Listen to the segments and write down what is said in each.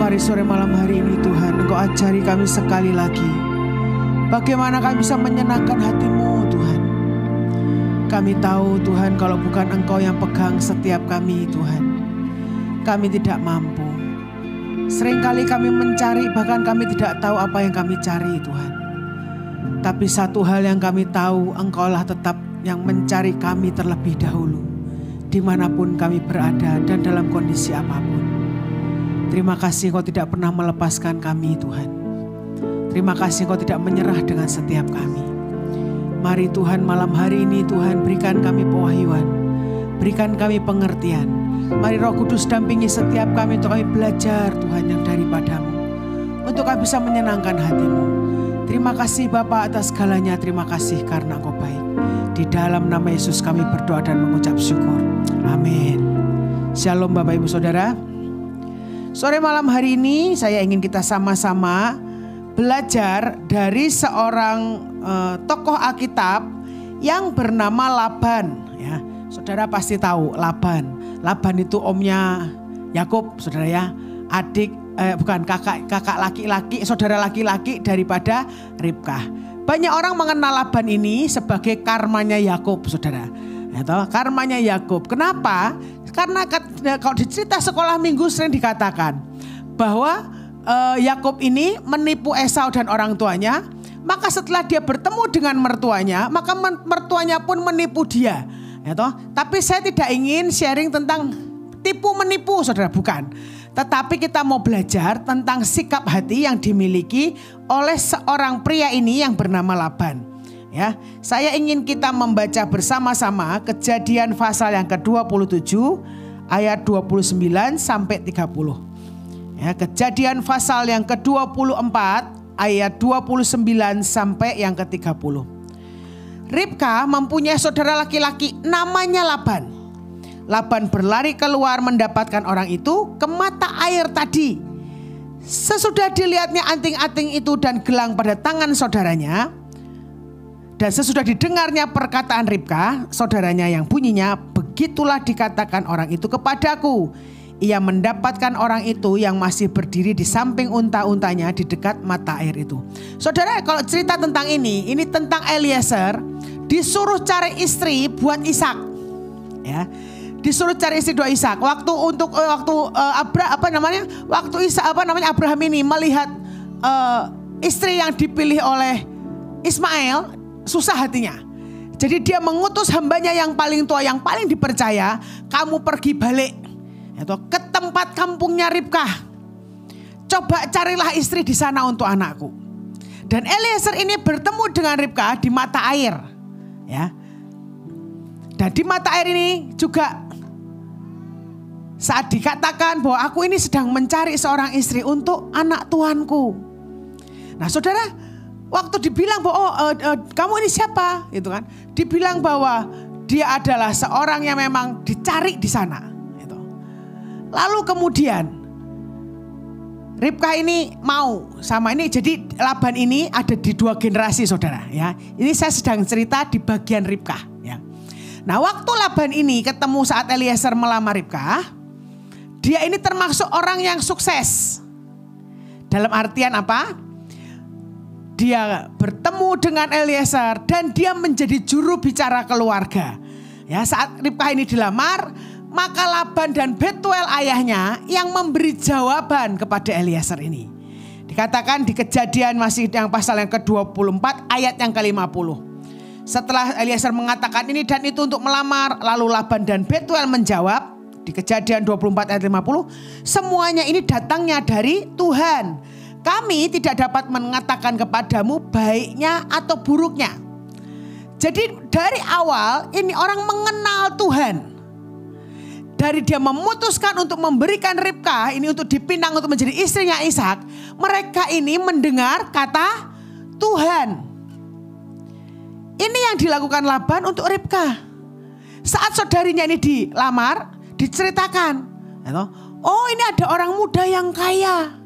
Mari sore malam hari ini Tuhan, Engkau ajari kami sekali lagi bagaimana kami bisa menyenangkan hati-Mu Tuhan. Kami tahu Tuhan, kalau bukan Engkau yang pegang setiap kami Tuhan, kami tidak mampu. Seringkali kami mencari, bahkan kami tidak tahu apa yang kami cari Tuhan. Tapi satu hal yang kami tahu, Engkaulah tetap yang mencari kami terlebih dahulu, dimanapun kami berada dan dalam kondisi apapun. Terima kasih Engkau tidak pernah melepaskan kami Tuhan. Terima kasih Engkau tidak menyerah dengan setiap kami. Mari Tuhan malam hari ini Tuhan berikan kami pewahyuan, berikan kami pengertian. Mari Roh Kudus dampingi setiap kami untuk kami belajar Tuhan yang daripada-Mu, untuk kami bisa menyenangkan hati-Mu. Terima kasih Bapa atas segalanya, terima kasih karena Engkau baik. Di dalam nama Yesus kami berdoa dan mengucap syukur. Amin. Shalom Bapak Ibu Saudara. Sore malam hari ini saya ingin kita sama-sama belajar dari seorang tokoh Alkitab yang bernama Laban. Ya, saudara pasti tahu Laban. Laban itu omnya Yakub, saudara ya. Adik, bukan kakak laki-laki, saudara laki-laki daripada Ribkah. Banyak orang mengenal Laban ini sebagai karmanya Yakub, saudara. Atau karmanya Yakub. Kenapa? Karena kalau di cerita sekolah minggu sering dikatakan bahwa Yakub ini menipu Esau dan orang tuanya. Maka setelah dia bertemu dengan mertuanya, maka mertuanya pun menipu dia. Tapi saya tidak ingin sharing tentang tipu menipu, saudara, bukan. Tetapi kita mau belajar tentang sikap hati yang dimiliki oleh seorang pria ini yang bernama Laban. Ya, saya ingin kita membaca bersama-sama Kejadian pasal yang ke-27 ayat 29 sampai 30. Ya, Kejadian pasal yang ke-24 ayat 29 sampai yang ke-30. Ribkah mempunyai saudara laki-laki namanya Laban. Laban berlari keluar mendapatkan orang itu ke mata air tadi. Sesudah dilihatnya anting-anting itu dan gelang pada tangan saudaranya, dan sesudah didengarnya perkataan Ribkah, saudaranya yang bunyinya, begitulah dikatakan orang itu kepadaku. Ia mendapatkan orang itu yang masih berdiri di samping unta-untanya di dekat mata air itu. Saudara, kalau cerita tentang ini tentang Eliezer disuruh cari istri buat Ishak. Ya, disuruh cari istri buat Ishak. Waktu Abraham ini melihat istri yang dipilih oleh Ismail, susah hatinya. Jadi dia mengutus hambanya yang paling tua, yang paling dipercaya, kamu pergi balik ke tempat kampungnya Ribkah. Coba carilah istri di sana untuk anakku. Dan Eliezer ini bertemu dengan Ribkah di mata air. Ya. Dan di mata air ini juga saat dikatakan bahwa aku ini sedang mencari seorang istri untuk anak tuanku. Nah, saudara, waktu dibilang bahwa kamu ini siapa, gitu kan? Dibilang bahwa dia adalah seorang yang memang dicari di sana. Gitu. Lalu kemudian Ribkah ini mau sama ini. Jadi Laban ini ada di dua generasi, saudara. Ya, ini saya sedang cerita di bagian Ribkah. Ya. Nah, waktu Laban ini ketemu saat Eliezer melamar Ribkah, dia ini termasuk orang yang sukses. Dalam artian apa? Dia bertemu dengan Eliezer dan dia menjadi juru bicara keluarga. Ya, saat Ribkah ini dilamar, maka Laban dan Betuel ayahnya yang memberi jawaban kepada Eliezer ini. Dikatakan di Kejadian masih yang pasal yang ke-24 ayat yang ke-50. Setelah Eliezer mengatakan ini dan itu untuk melamar, lalu Laban dan Betuel menjawab di Kejadian 24 ayat 50, semuanya ini datangnya dari Tuhan. Kami tidak dapat mengatakan kepadamu baiknya atau buruknya. Jadi dari awal ini orang mengenal Tuhan. Dari dia memutuskan untuk memberikan Ribkah ini untuk dipinang untuk menjadi istrinya Ishak, mereka ini mendengar kata Tuhan. Ini yang dilakukan Laban untuk Ribkah. Saat saudarinya ini dilamar, diceritakan, oh ini ada orang muda yang kaya,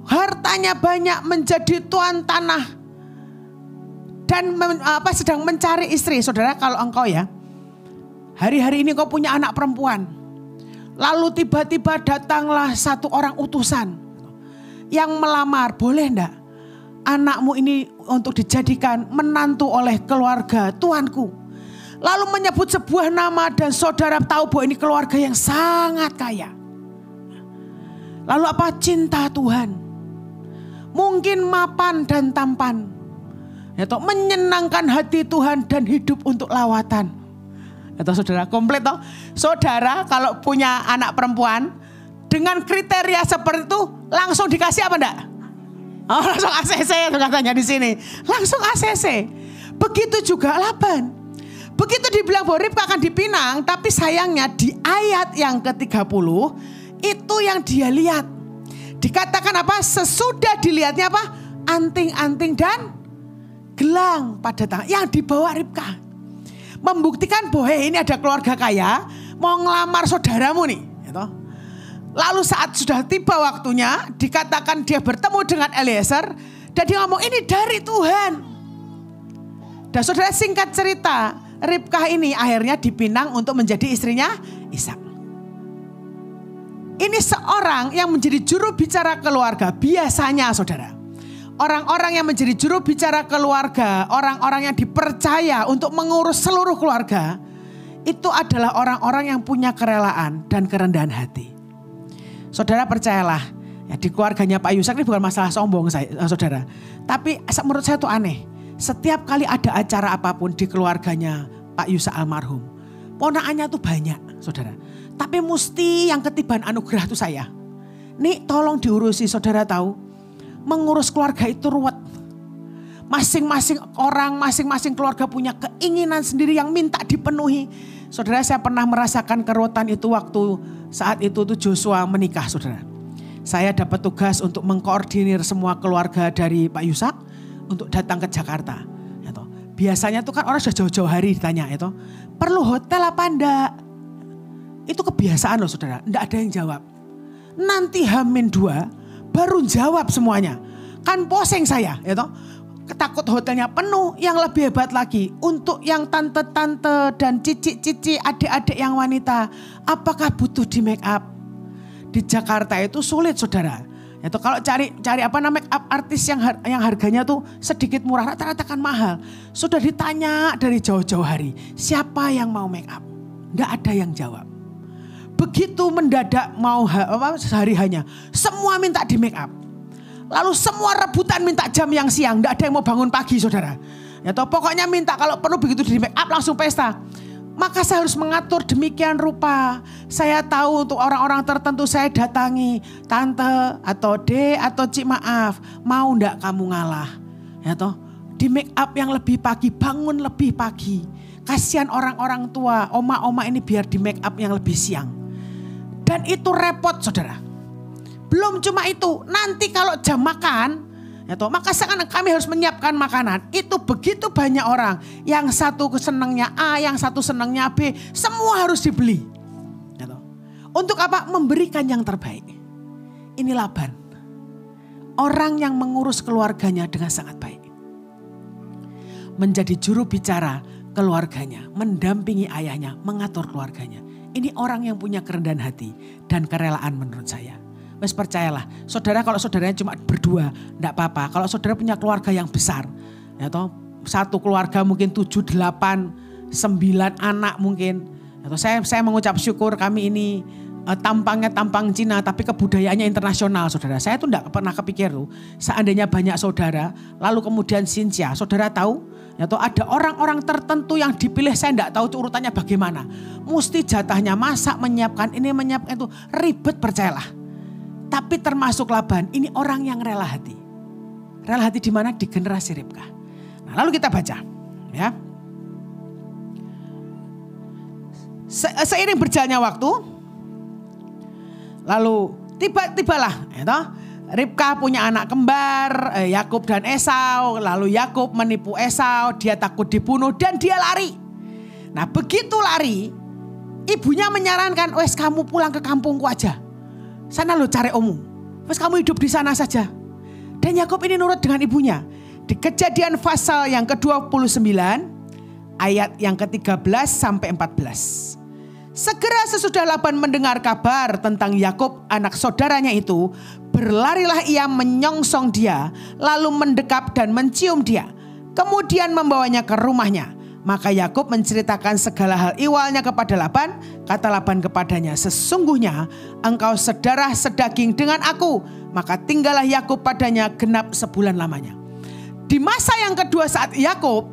hartanya banyak, menjadi tuan tanah dan sedang mencari istri. Saudara, kalau engkau ya hari-hari ini kau punya anak perempuan, Lalu tiba-tiba datanglah satu orang utusan yang melamar, boleh enggak anakmu ini untuk dijadikan menantu oleh keluarga tuanku. Lalu menyebut sebuah nama dan saudara tahu bahwa ini keluarga yang sangat kaya. Lalu apa? Cinta Tuhan. Mungkin mapan dan tampan. Yaitu menyenangkan hati Tuhan dan hidup untuk lawatan. Atau saudara komplit toh. Saudara kalau punya anak perempuan dengan kriteria seperti itu langsung dikasih apa enggak? Oh, langsung ACC itu katanya di sini. Langsung ACC. Begitu juga Laban. Begitu dibilang bahwa Ribka akan dipinang, tapi sayangnya di ayat yang ke-30 itu yang dia lihat. Dikatakan apa? Sesudah dilihatnya apa? Anting-anting dan gelang pada tangan yang dibawa Ribka. Membuktikan bahwa ini ada keluarga kaya mau ngelamar saudaramu nih. Gitu. Lalu saat sudah tiba waktunya dikatakan dia bertemu dengan Eliezer dan dia ngomong ini dari Tuhan. Dan saudara singkat cerita Ribka ini akhirnya dipinang untuk menjadi istrinya Ishak. Ini seorang yang menjadi juru bicara keluarga biasanya saudara. Orang-orang yang menjadi juru bicara keluarga, orang-orang yang dipercaya untuk mengurus seluruh keluarga, itu adalah orang-orang yang punya kerelaan dan kerendahan hati. Saudara percayalah, ya di keluarganya Pak Yusak ini bukan masalah sombong saudara. Tapi menurut saya itu aneh. Setiap kali ada acara apapun di keluarganya Pak Yusak almarhum, ponakannya tuh banyak saudara. Tapi mesti yang ketiban anugerah itu saya. Nih tolong diurusi, saudara tahu. Mengurus keluarga itu ruwet. Masing-masing orang, masing-masing keluarga punya keinginan sendiri yang minta dipenuhi. Saudara saya pernah merasakan keruwetan itu waktu saat itu tuh Joshua menikah saudara. Saya dapat tugas untuk mengkoordinir semua keluarga dari Pak Yusak untuk datang ke Jakarta. Biasanya tuh kan orang sudah jauh-jauh hari ditanya itu, perlu hotel apa enggak? Itu kebiasaan loh saudara, enggak ada yang jawab. Nanti H-2 baru jawab semuanya. Kan poseng saya, ya toh. Takut hotelnya penuh, yang lebih hebat lagi. Untuk yang tante-tante dan cici-cici adik-adik yang wanita, apakah butuh di make up? Di Jakarta itu sulit saudara. Itu kalau cari apa namanya make up artis yang harganya tuh sedikit murah, rata-rata kan mahal. Sudah ditanya dari jauh-jauh hari, siapa yang mau make up? Enggak ada yang jawab. Begitu mendadak mau sehari hanya, semua minta di make up. Lalu semua rebutan minta jam yang siang, enggak ada yang mau bangun pagi saudara. Ya toh pokoknya minta kalau perlu begitu di make up langsung pesta. Maka saya harus mengatur demikian rupa. Saya tahu untuk orang-orang tertentu saya datangi. Tante atau D atau Cik maaf. Mau enggak kamu ngalah? Ya toh, di make up yang lebih pagi, bangun lebih pagi. Kasihan orang-orang tua, oma-oma ini biar di make up yang lebih siang. Dan itu repot saudara. Belum cuma itu, nanti kalau jam makan, ya toh, maka sekarang kami harus menyiapkan makanan. Itu begitu banyak orang. Yang satu senangnya A, yang satu senangnya B. Semua harus dibeli. Ya toh. Untuk apa? Memberikan yang terbaik. Ini Laban. Orang yang mengurus keluarganya dengan sangat baik. Menjadi juru bicara keluarganya. Mendampingi ayahnya, mengatur keluarganya. Ini orang yang punya kerendahan hati dan kerelaan menurut saya. Wes percayalah, saudara kalau saudaranya cuma berdua, enggak apa-apa. Kalau saudara punya keluarga yang besar, ya toh, satu keluarga mungkin 7, 8, 9 anak mungkin. Ya toh, saya mengucap syukur kami ini tampangnya tampang Cina, tapi kebudayaannya internasional, saudara. Saya tuh enggak pernah kepikir tuh, seandainya banyak saudara, lalu kemudian Cynthia, saudara tahu, ya toh ada orang-orang tertentu yang dipilih, saya enggak tahu urutannya bagaimana. Mesti jatahnya masak, menyiapkan ini, menyiapkan itu, ribet percayalah. Tapi termasuk Laban, ini orang yang rela hati. Rela hati di mana? Di generasi Ribka. Nah, lalu kita baca, ya. Seiring berjalannya waktu, lalu tibalah, ya toh, Ribka punya anak kembar, Yakub dan Esau. Lalu Yakub menipu Esau, dia takut dibunuh dan dia lari. Nah, begitu lari, ibunya menyarankan, wes kamu pulang ke kampungku aja. Sana lo cari omu. Terus kamu hidup di sana saja. Dan Yakub ini nurut dengan ibunya. Di Kejadian pasal yang ke-29 ayat yang ke-13 sampai 14. Segera sesudah Laban mendengar kabar tentang Yakub anak saudaranya itu, berlarilah ia menyongsong dia, lalu mendekap dan mencium dia, kemudian membawanya ke rumahnya. Maka Yakub menceritakan segala hal ihwalnya kepada Laban. Kata Laban kepadanya, sesungguhnya engkau sedarah sedaging dengan aku. Maka tinggallah Yakub padanya genap sebulan lamanya. Di masa yang kedua saat Yakub,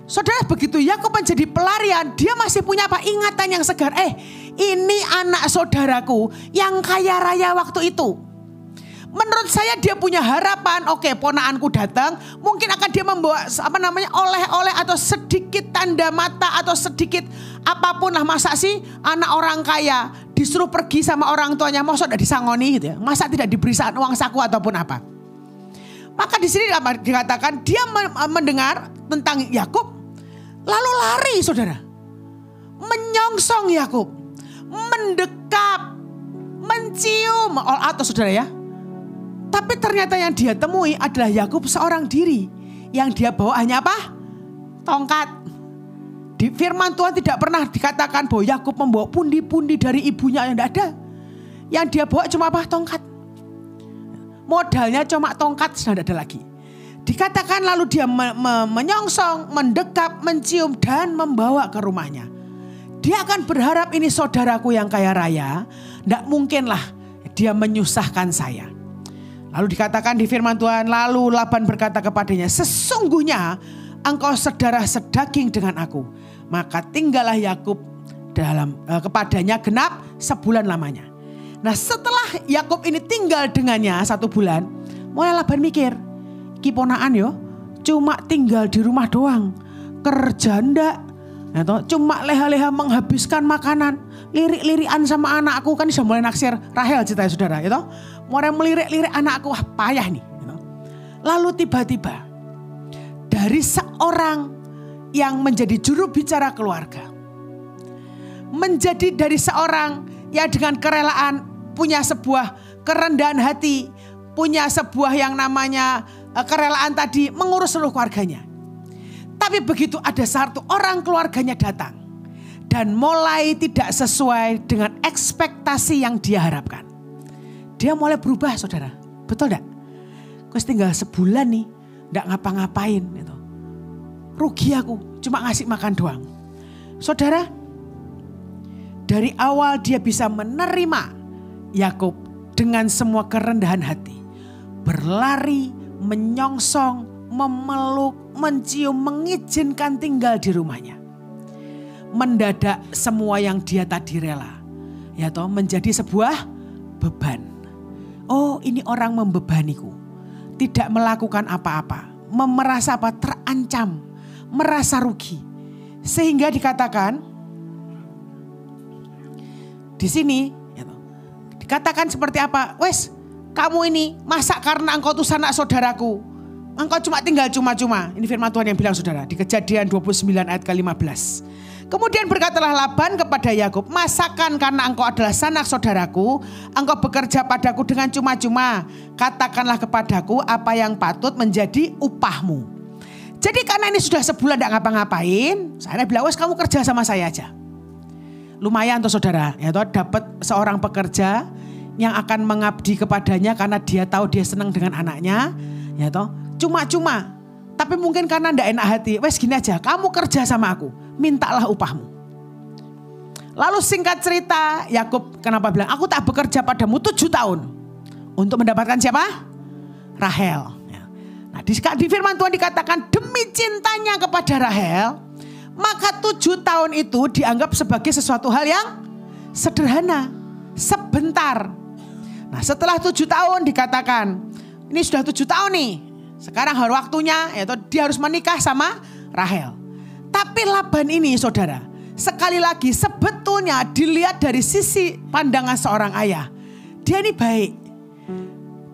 saudara, begitu Yakub menjadi pelarian, dia masih punya apa? Ingatan yang segar. Ini anak saudaraku yang kaya raya waktu itu. Menurut saya dia punya harapan, oke, ponaanku datang, mungkin akan dia membawa oleh-oleh atau sedikit tanda mata atau sedikit apapun lah. Masa sih anak orang kaya disuruh pergi sama orang tuanya, masa tidak disangoni gitu ya? Masa tidak diberi uang saku ataupun apa? Maka di sini dikatakan dia mendengar tentang Yakub, lalu lari, saudara, menyongsong Yakub, mendekap, mencium, atau saudara ya. Tapi ternyata yang dia temui adalah Yakub seorang diri. Yang dia bawa hanya apa? Tongkat. Di firman Tuhan tidak pernah dikatakan bahwa Yakub membawa pundi-pundi dari ibunya, yang tidak ada. Yang dia bawa cuma apa? Tongkat. Modalnya cuma tongkat, sudah tidak ada lagi. Dikatakan lalu dia menyongsong, mendekap, mencium dan membawa ke rumahnya. Dia akan berharap ini saudaraku yang kaya raya, tidak mungkinlah dia menyusahkan saya. Lalu dikatakan di firman Tuhan, lalu Laban berkata kepadanya, sesungguhnya engkau sedarah sedaging dengan aku. Maka tinggallah Yakub kepadanya genap sebulan lamanya. Nah, setelah Yakub ini tinggal dengannya 1 bulan, mulai Laban mikir, iki ponaan yo, cuma tinggal di rumah doang, kerja ndak, cuma leha-leha menghabiskan makanan, lirik-lirikan sama anakku, kan sudah mulai naksir Rahel ceritanya saudara, itu mulai melirik-lirik anakku, wah payah nih. Lalu tiba-tiba dari seorang yang menjadi juru bicara keluarga, menjadi dari seorang yang dengan kerelaan punya sebuah kerendahan hati, punya sebuah yang namanya kerelaan tadi mengurus seluruh keluarganya. Tapi begitu ada satu orang keluarganya datang dan mulai tidak sesuai dengan ekspektasi yang dia harapkan, dia mulai berubah, saudara. Betul enggak? Kau tinggal sebulan nih, enggak ngapa-ngapain. Gitu. Rugi aku, cuma ngasih makan doang. Saudara, dari awal dia bisa menerima Yakub dengan semua kerendahan hati. Berlari, menyongsong, memeluk, mencium, mengizinkan tinggal di rumahnya. Mendadak semua yang dia tadi rela, menjadi sebuah beban. Oh, ini orang membebaniku. Tidak melakukan apa-apa. Merasa apa? Terancam. Merasa rugi. Sehingga dikatakan di sini, dikatakan seperti apa? Wes, kamu ini masa karena engkau tuh sanak saudaraku, engkau cuma tinggal cuma-cuma. Ini firman Tuhan yang bilang, saudara, di Kejadian 29 ayat ke-15. Kemudian berkatalah Laban kepada Yakub, masakan karena engkau adalah sanak saudaraku, engkau bekerja padaku dengan cuma-cuma. Katakanlah kepadaku apa yang patut menjadi upahmu. Jadi karena ini sudah sebulan tidak ngapa-ngapain, saya bilang, wes kamu kerja sama saya aja. Lumayan tuh saudara, dapat seorang pekerja yang akan mengabdi kepadanya karena dia tahu dia senang dengan anaknya, cuma-cuma. Tapi mungkin karena ndak enak hati, wes gini aja, kamu kerja sama aku, mintalah upahmu. Lalu singkat cerita, Yakub kenapa bilang, aku tak bekerja padamu 7 tahun. Untuk mendapatkan siapa? Rahel. Nah, di firman Tuhan dikatakan demi cintanya kepada Rahel, maka 7 tahun itu dianggap sebagai sesuatu hal yang sederhana, sebentar. Nah, setelah 7 tahun dikatakan, ini sudah 7 tahun nih, sekarang hari waktunya, dia harus menikah sama Rahel. Tapi Laban ini, saudara, sekali lagi sebetulnya dilihat dari sisi pandangan seorang ayah, dia ini baik.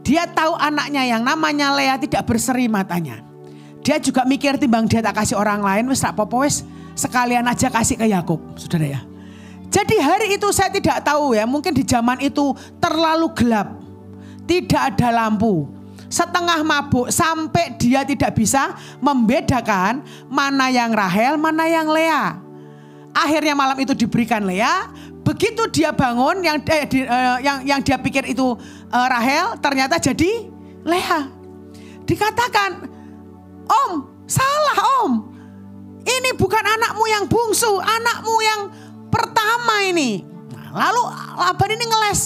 Dia tahu anaknya yang namanya Lea tidak berseri matanya. Dia juga mikir timbang dia tak kasih orang lain, wes tak apa-apa, wes sekalian aja kasih ke Yakub, saudara ya. Jadi hari itu saya tidak tahu ya, mungkin di zaman itu terlalu gelap, tidak ada lampu, setengah mabuk sampai dia tidak bisa membedakan mana yang Rahel, mana yang Lea. Akhirnya malam itu diberikan Lea. Begitu dia bangun, yang dia pikir itu Rahel, ternyata jadi Lea. Dikatakan, Om, salah Om. Ini bukan anakmu yang bungsu, anakmu yang pertama ini. Nah, lalu Laban ini ngeles.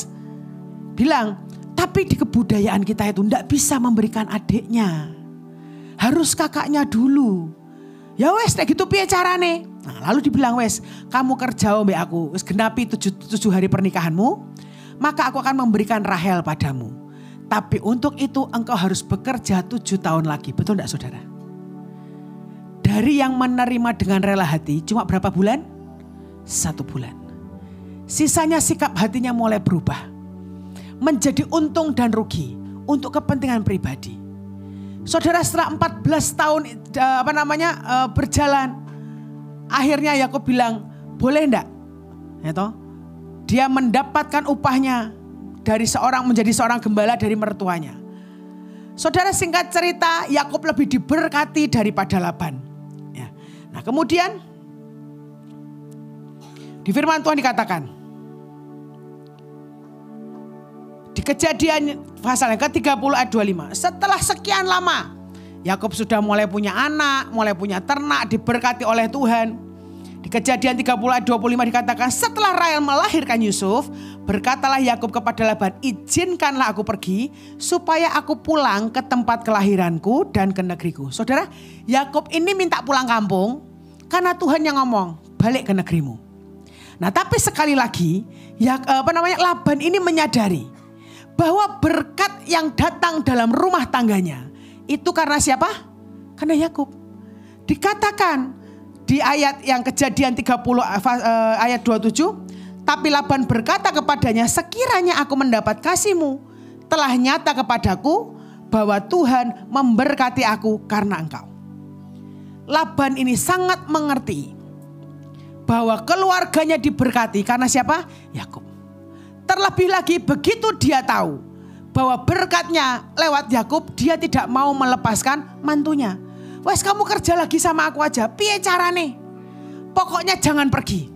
Bilang, tapi di kebudayaan kita itu tidak bisa memberikan adiknya. Harus kakaknya dulu. Ya wes, kayak gitu piye carane? Nah, lalu dibilang wes, kamu kerja mbak aku, wes genapi 7 hari pernikahanmu, maka aku akan memberikan Rahel padamu. Tapi untuk itu engkau harus bekerja 7 tahun lagi. Betul enggak saudara? Dari yang menerima dengan rela hati cuma berapa bulan? 1 bulan. Sisanya sikap hatinya mulai berubah. Menjadi untung dan rugi untuk kepentingan pribadi. Saudara, setelah 14 tahun berjalan, akhirnya Yakub bilang, boleh enggak? Ya toh? Dia mendapatkan upahnya dari menjadi seorang gembala dari mertuanya. Saudara, singkat cerita, Yakub lebih diberkati daripada Laban. Ya. Nah, kemudian di firman Tuhan dikatakan, di Kejadian pasal yang ke-30 ayat 25. Setelah sekian lama, Yakub sudah mulai punya anak, mulai punya ternak, diberkati oleh Tuhan. Di Kejadian 30 ayat 25 dikatakan, setelah Rahel melahirkan Yusuf, berkatalah Yakub kepada Laban, izinkanlah aku pergi supaya aku pulang ke tempat kelahiranku dan ke negeriku. Saudara, Yakub ini minta pulang kampung karena Tuhan yang ngomong, balik ke negerimu. Nah, tapi sekali lagi, Laban ini menyadari bahwa berkat yang datang dalam rumah tangganya itu karena siapa? Karena Yakub. Dikatakan di ayat yang Kejadian 30 ayat 27, tapi Laban berkata kepadanya, sekiranya aku mendapat kasihmu, telah nyata kepadaku bahwa Tuhan memberkati aku karena engkau. Laban ini sangat mengerti bahwa keluarganya diberkati karena siapa? Yakub. Terlebih lagi begitu dia tahu bahwa berkatnya lewat Yakub, dia tidak mau melepaskan mantunya. Wes, kamu kerja lagi sama aku aja, piye carane? Pokoknya jangan pergi.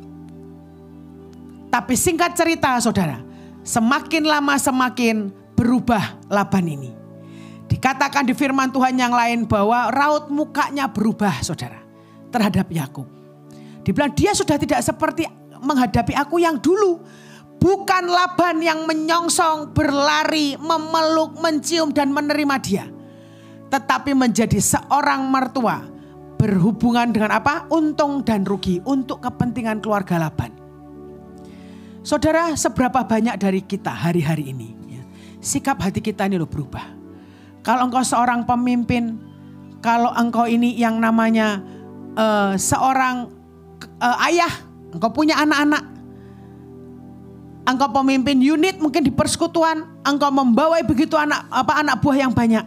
Tapi singkat cerita saudara, semakin lama semakin berubah Laban ini. Dikatakan di firman Tuhan yang lain bahwa raut mukanya berubah saudara terhadap Yakub. Dibilang dia sudah tidak seperti menghadapi aku yang dulu. Bukan Laban yang menyongsong, berlari, memeluk, mencium dan menerima dia. Tetapi menjadi seorang mertua berhubungan dengan apa? Untung dan rugi untuk kepentingan keluarga Laban. Saudara, seberapa banyak dari kita hari-hari ini sikap hati kita ini berubah. Kalau engkau seorang pemimpin, kalau engkau ini yang namanya seorang ayah, engkau punya anak-anak, engkau pemimpin unit mungkin di persekutuan, engkau membawai begitu anak buah yang banyak.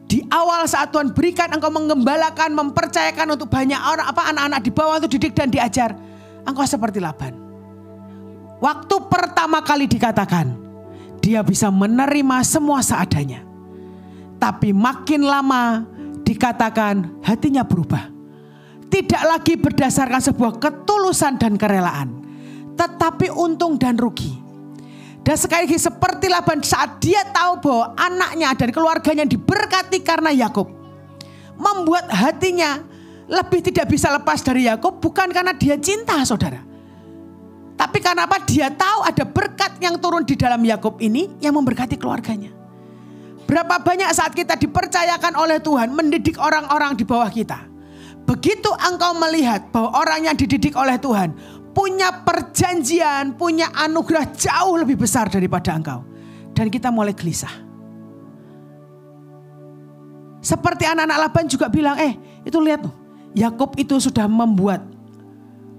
Di awal saat Tuhan berikan engkau mengembalakan, mempercayakan untuk banyak orang anak-anak di bawah untuk didik dan diajar. Engkau seperti Laban. Waktu pertama kali dikatakan, dia bisa menerima semua seadanya. Tapi makin lama dikatakan hatinya berubah. Tidak lagi berdasarkan sebuah ketulusan dan kerelaan, tetapi untung dan rugi. Dan sekali lagi seperti Laban saat dia tahu bahwa anaknya dan keluarganya diberkati karena Yakub, membuat hatinya lebih tidak bisa lepas dari Yakub, bukan karena dia cinta saudara, tapi karena apa? Dia tahu ada berkat yang turun di dalam Yakub ini yang memberkati keluarganya. Berapa banyak saat kita dipercayakan oleh Tuhan mendidik orang-orang di bawah kita, begitu engkau melihat bahwa orang yang dididik oleh Tuhan punya perjanjian, punya anugerah jauh lebih besar daripada engkau, dan kita mulai gelisah. Seperti anak-anak Laban juga bilang, itu lihat tuh, Yakub itu sudah membuat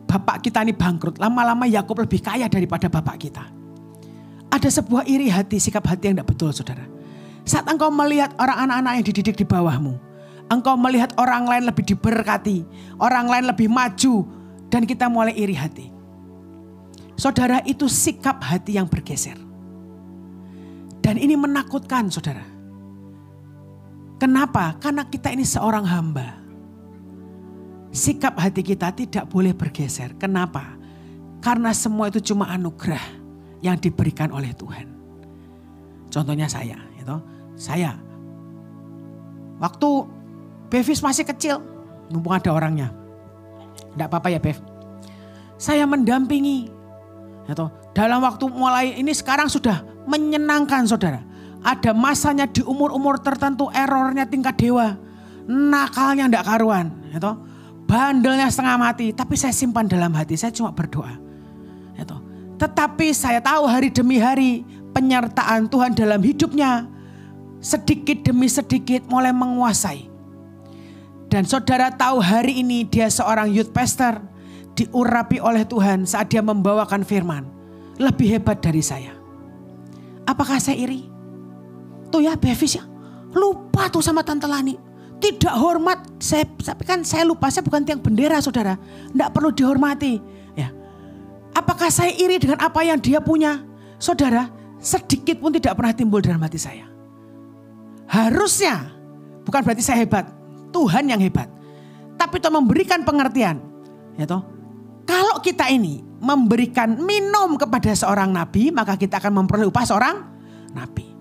bapak kita ini bangkrut. Lama-lama Yakub lebih kaya daripada bapak kita. Ada sebuah iri hati, sikap hati yang tidak betul saudara. Saat engkau melihat orang anak-anak yang dididik di bawahmu, engkau melihat orang lain lebih diberkati, orang lain lebih maju, dan kita mulai iri hati. Saudara, itu sikap hati yang bergeser. Dan ini menakutkan saudara. Kenapa? Karena kita ini seorang hamba. sikap hati kita tidak boleh bergeser. Kenapa? Karena semua itu cuma anugerah yang diberikan oleh Tuhan. Contohnya saya, saya waktu Bevis masih kecil, mumpung ada orangnya, enggak apa-apa ya Bev, saya mendampingi. Dalam waktu mulai ini sekarang sudah menyenangkan saudara. Ada masanya di umur-umur tertentu, errornya tingkat dewa, nakalnya enggak karuan, bandelnya setengah mati, tapi saya simpan dalam hati, saya cuma berdoa. Tetapi saya tahu hari demi hari penyertaan Tuhan dalam hidupnya sedikit demi sedikit mulai menguasai. Dan saudara tahu hari ini dia seorang youth pastor, diurapi oleh Tuhan saat dia membawakan firman. Lebih hebat dari saya. Apakah saya iri? Tuh ya Bevis ya, lupa tuh sama Tante Lani. Tidak hormat, saya lupa, saya bukan tiang bendera saudara. Tidak perlu dihormati. Ya. Apakah saya iri dengan apa yang dia punya? Saudara, sedikit pun tidak pernah timbul dalam hati saya. Harusnya, bukan berarti saya hebat. Tuhan yang hebat. Tapi itu memberikan pengertian. Kalau kita ini memberikan minum kepada seorang nabi, maka kita akan memperoleh upah seorang nabi.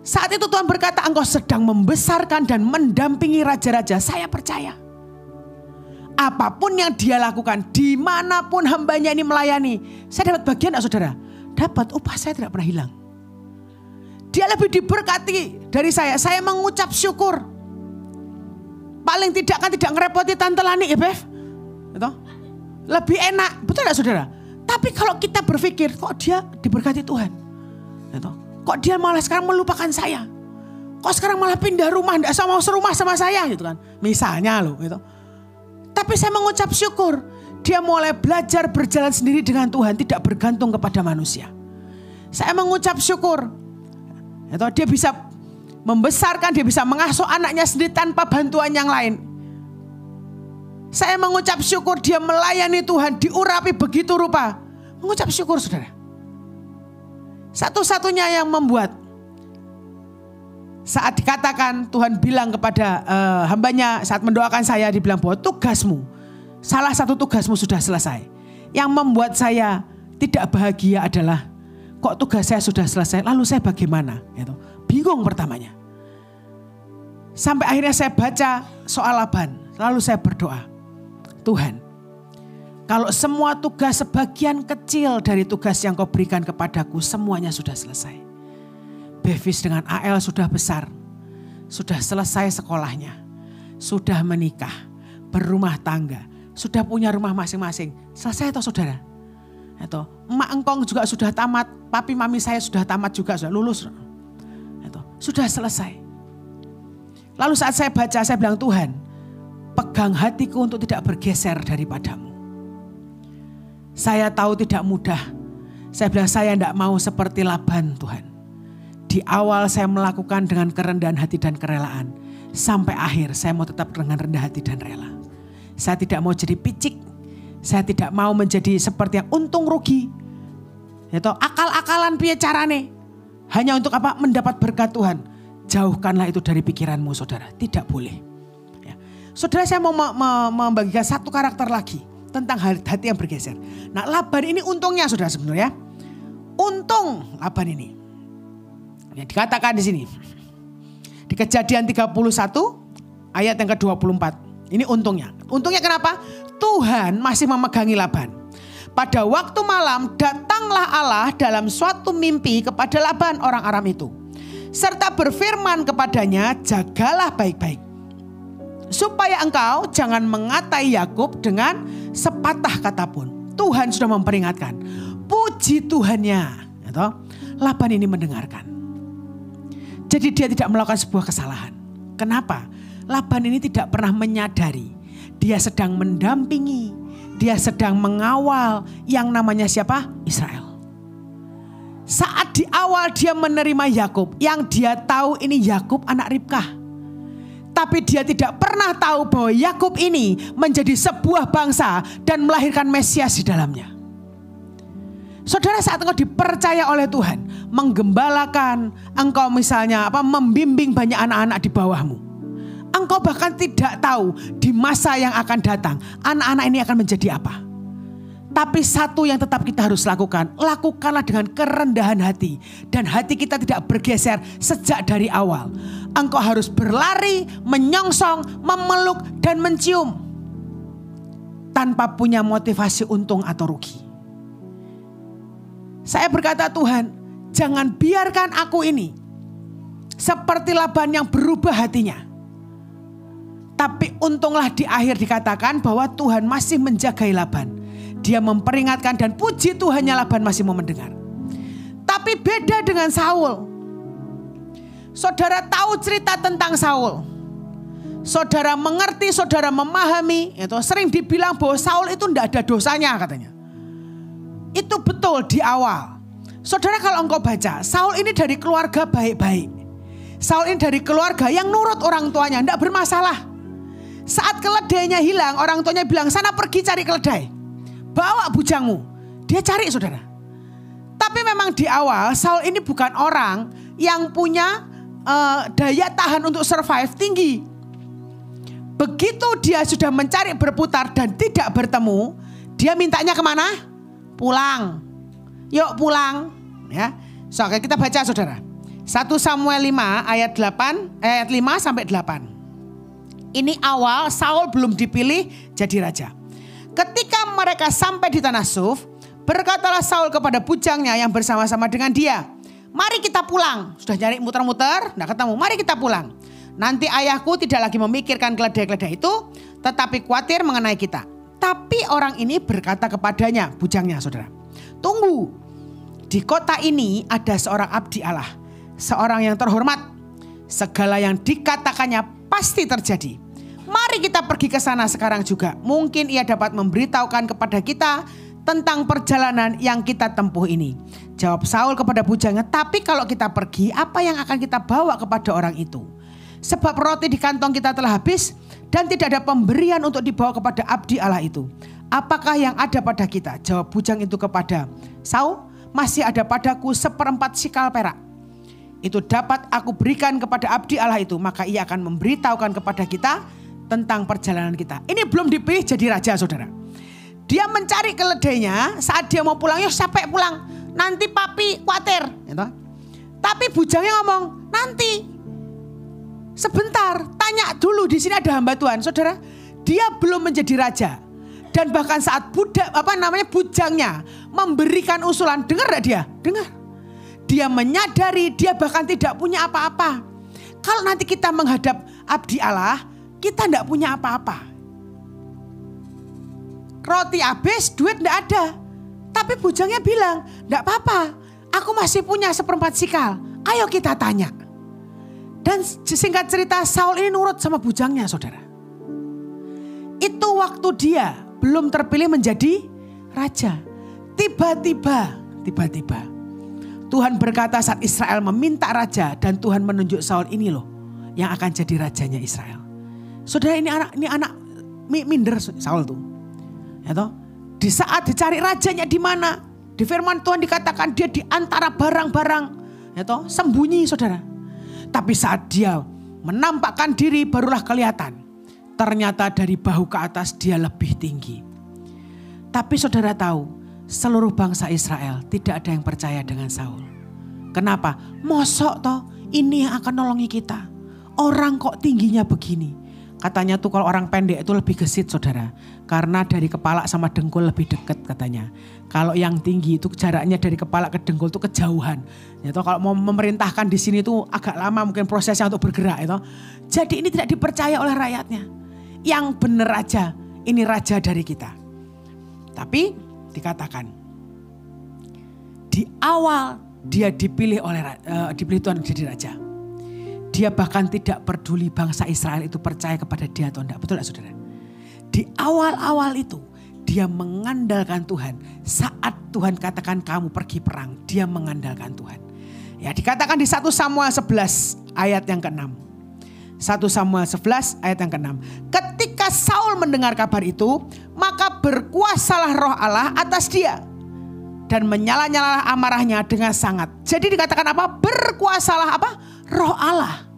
Saat itu Tuhan berkata, engkau sedang membesarkan dan mendampingi raja-raja. Saya percaya. Apapun yang dia lakukan, dimanapun hambanya ini melayani. Saya dapat bagian enggak saudara? Dapat, upah saya tidak pernah hilang. Dia lebih diberkati dari saya. Saya mengucap syukur. Paling tidak kan tidak ngerepoti Tante Lani ya Bev. Lebih enak, betul enggak saudara? Tapi kalau kita berpikir, kok dia diberkati Tuhan? Kok dia malah sekarang melupakan saya? Kok sekarang malah pindah rumah, enggak mau serumah sama saya gitu kan. Misalnya loh gitu. Tapi saya mengucap syukur. Dia mulai belajar berjalan sendiri dengan Tuhan, tidak bergantung kepada manusia. Saya mengucap syukur. Dia bisa membesarkan, dia bisa mengasuh anaknya sendiri tanpa bantuan yang lain. Saya mengucap syukur dia melayani Tuhan, diurapi begitu rupa. Mengucap syukur saudara. Satu-satunya yang membuat saat dikatakan Tuhan bilang kepada hambanya saat mendoakan saya, dibilang bahwa tugasmu, salah satu tugasmu sudah selesai. Yang membuat saya tidak bahagia adalah kok tugas saya sudah selesai, lalu saya bagaimana? Bingung pertamanya. Sampai akhirnya saya baca soal Laban, lalu saya berdoa, Tuhan, kalau semua tugas sebagian kecil dari tugas yang kau berikan kepadaku semuanya sudah selesai. Bevis dengan AL sudah besar, sudah selesai sekolahnya, sudah menikah, berumah tangga, sudah punya rumah masing-masing. Selesai toh saudara? Emak engkong juga sudah tamat, papi mami saya sudah tamat juga, sudah lulus. Sudah selesai. Lalu saat saya baca, saya bilang Tuhan, pegang hatiku untuk tidak bergeser daripadamu. Saya tahu tidak mudah. Saya bilang saya tidak mau seperti Laban Tuhan. Di awal saya melakukan dengan kerendahan hati dan kerelaan. Sampai akhir saya mau tetap dengan rendah hati dan rela. Saya tidak mau jadi picik. Saya tidak mau menjadi seperti yang untung rugi. Akal-akalan piye carane. Hanya untuk apa? Mendapat berkat Tuhan. Jauhkanlah itu dari pikiranmu saudara. Tidak boleh. Ya. Saudara saya mau membagikan satu karakter lagi. Tentang hati yang bergeser. Nah Laban ini untungnya saudara sebenarnya. Untung Laban ini. Ya, dikatakan di sini. Di Kejadian 31 ayat yang ke-24. Ini untungnya. Untungnya kenapa? Tuhan masih memegangi Laban. Pada waktu malam datanglah Allah dalam suatu mimpi kepada Laban orang Aram itu. Serta berfirman kepadanya, jagalah baik-baik. Supaya engkau jangan mengatai Yakub dengan sepatah kata pun. Tuhan sudah memperingatkan. Puji Tuhannya. Laban ini mendengarkan. Jadi dia tidak melakukan sebuah kesalahan. Kenapa? Laban ini tidak pernah menyadari. Dia sedang mendampingi. Dia sedang mengawal yang namanya siapa? Israel. Saat di awal dia menerima Yakub. Yang dia tahu ini Yakub anak Ribkah. Tapi dia tidak pernah tahu bahwa Yakub ini menjadi sebuah bangsa dan melahirkan Mesias di dalamnya. Saudara, saat engkau dipercaya oleh Tuhan, menggembalakan, engkau misalnya membimbing banyak anak-anak di bawahmu. Engkau bahkan tidak tahu di masa yang akan datang anak-anak ini akan menjadi apa. Tapi satu yang tetap kita harus lakukan, lakukanlah dengan kerendahan hati. Dan hati kita tidak bergeser sejak dari awal. Engkau harus berlari, menyongsong, memeluk, dan mencium. Tanpa punya motivasi untung atau rugi. Saya berkata, Tuhan, jangan biarkan aku ini seperti Laban yang berubah hatinya. Tapi untunglah di akhir dikatakan bahwa Tuhan masih menjagai Laban. Dia memperingatkan dan puji Tuhannya Laban masih mau mendengar. Tapi beda dengan Saul. Saudara tahu cerita tentang Saul. Saudara mengerti, saudara memahami. Itu sering dibilang bahwa Saul itu tidak ada dosanya katanya. Itu betul di awal. Saudara kalau engkau baca, Saul ini dari keluarga baik-baik. Saul ini dari keluarga yang nurut orang tuanya, tidak bermasalah. Saat keledainya hilang, orang tuanya bilang, sana pergi cari keledai. Bawa bujangmu. Dia cari saudara. Tapi memang di awal Saul ini bukan orang yang punya daya tahan untuk survive tinggi. Begitu dia sudah mencari berputar dan tidak bertemu, dia mintanya kemana? Pulang. Yuk pulang. Ya. So, kita baca saudara. 1 Samuel 5 ayat 5 sampai 8. Ini awal Saul belum dipilih jadi raja. Ketika mereka sampai di tanah Suf, berkatalah Saul kepada bujangnya yang bersama-sama dengan dia, mari kita pulang. Sudah nyari muter-muter, tidak ketemu. Mari kita pulang. Nanti ayahku tidak lagi memikirkan keledai-keledai itu, tetapi khawatir mengenai kita. Tapi orang ini berkata kepadanya, bujangnya saudara, tunggu. Di kota ini ada seorang abdi Allah, seorang yang terhormat. Segala yang dikatakannya pasti terjadi. Mari kita pergi ke sana sekarang juga. Mungkin ia dapat memberitahukan kepada kita tentang perjalanan yang kita tempuh ini. Jawab Saul kepada bujangnya, tapi kalau kita pergi, apa yang akan kita bawa kepada orang itu? Sebab roti di kantong kita telah habis dan tidak ada pemberian untuk dibawa kepada abdi Allah itu. Apakah yang ada pada kita? Jawab bujang itu kepada Saul, masih ada padaku 1/4 sikal perak. Itu dapat aku berikan kepada abdi Allah itu, maka ia akan memberitahukan kepada kita tentang perjalanan kita. Ini belum dipilih jadi raja saudara. Dia mencari keledainya, saat dia mau pulang, ya sampai pulang. Nanti papi khawatir. Gitu. Tapi bujangnya ngomong, nanti. Sebentar, tanya dulu, di sini ada hamba Tuhan. Saudara, dia belum menjadi raja. Dan bahkan saat bujangnya memberikan usulan, dengar gak dia? Dengar. Dia menyadari dia bahkan tidak punya apa-apa. Kalau nanti kita menghadap abdi Allah, kita tidak punya apa-apa. Roti habis, duit tidak ada. Tapi bujangnya bilang, tidak apa-apa. Aku masih punya 1/4 sikal. Ayo kita tanya. Dan singkat cerita, Saul ini nurut sama bujangnya saudara. Itu waktu dia belum terpilih menjadi raja. Tiba-tiba Tuhan berkata saat Israel meminta raja, dan Tuhan menunjuk Saul ini loh yang akan jadi rajanya Israel. Saudara, ini anak minder Saul tuh. Ya toh? Di saat dicari rajanya di mana? Di firman Tuhan dikatakan dia di antara barang-barang, ya toh, sembunyi saudara. Tapi saat dia menampakkan diri barulah kelihatan. Ternyata dari bahu ke atas dia lebih tinggi. Tapi saudara tahu, seluruh bangsa Israel tidak ada yang percaya dengan Saul. Kenapa? Mosok toh ini yang akan nolongi kita. Orang kok tingginya begini. Katanya tuh kalau orang pendek itu lebih gesit saudara. Karena dari kepala sama dengkul lebih dekat katanya. Kalau yang tinggi itu jaraknya dari kepala ke dengkul itu kejauhan. Ya toh, kalau mau memerintahkan di sini tuh agak lama mungkin prosesnya untuk bergerak. Ya toh. Jadi ini tidak dipercaya oleh rakyatnya. Yang benar aja, ini raja dari kita. Tapi dikatakan di awal dia dipilih Tuhan jadi raja. Dia bahkan tidak peduli bangsa Israel itu percaya kepada dia atau tidak. Betul tidak saudara? Di awal-awal itu dia mengandalkan Tuhan. Saat Tuhan katakan kamu pergi perang, dia mengandalkan Tuhan. Ya, dikatakan di 1 Samuel 11 ayat yang ke-6. 1 Samuel 11 ayat yang ke-6. Ketika Saul mendengar kabar itu, maka berkuasalah roh Allah atas dia. Dan menyala-nyalalah amarahnya dengan sangat. Jadi dikatakan apa? Berkuasalah apa? Roh Allah.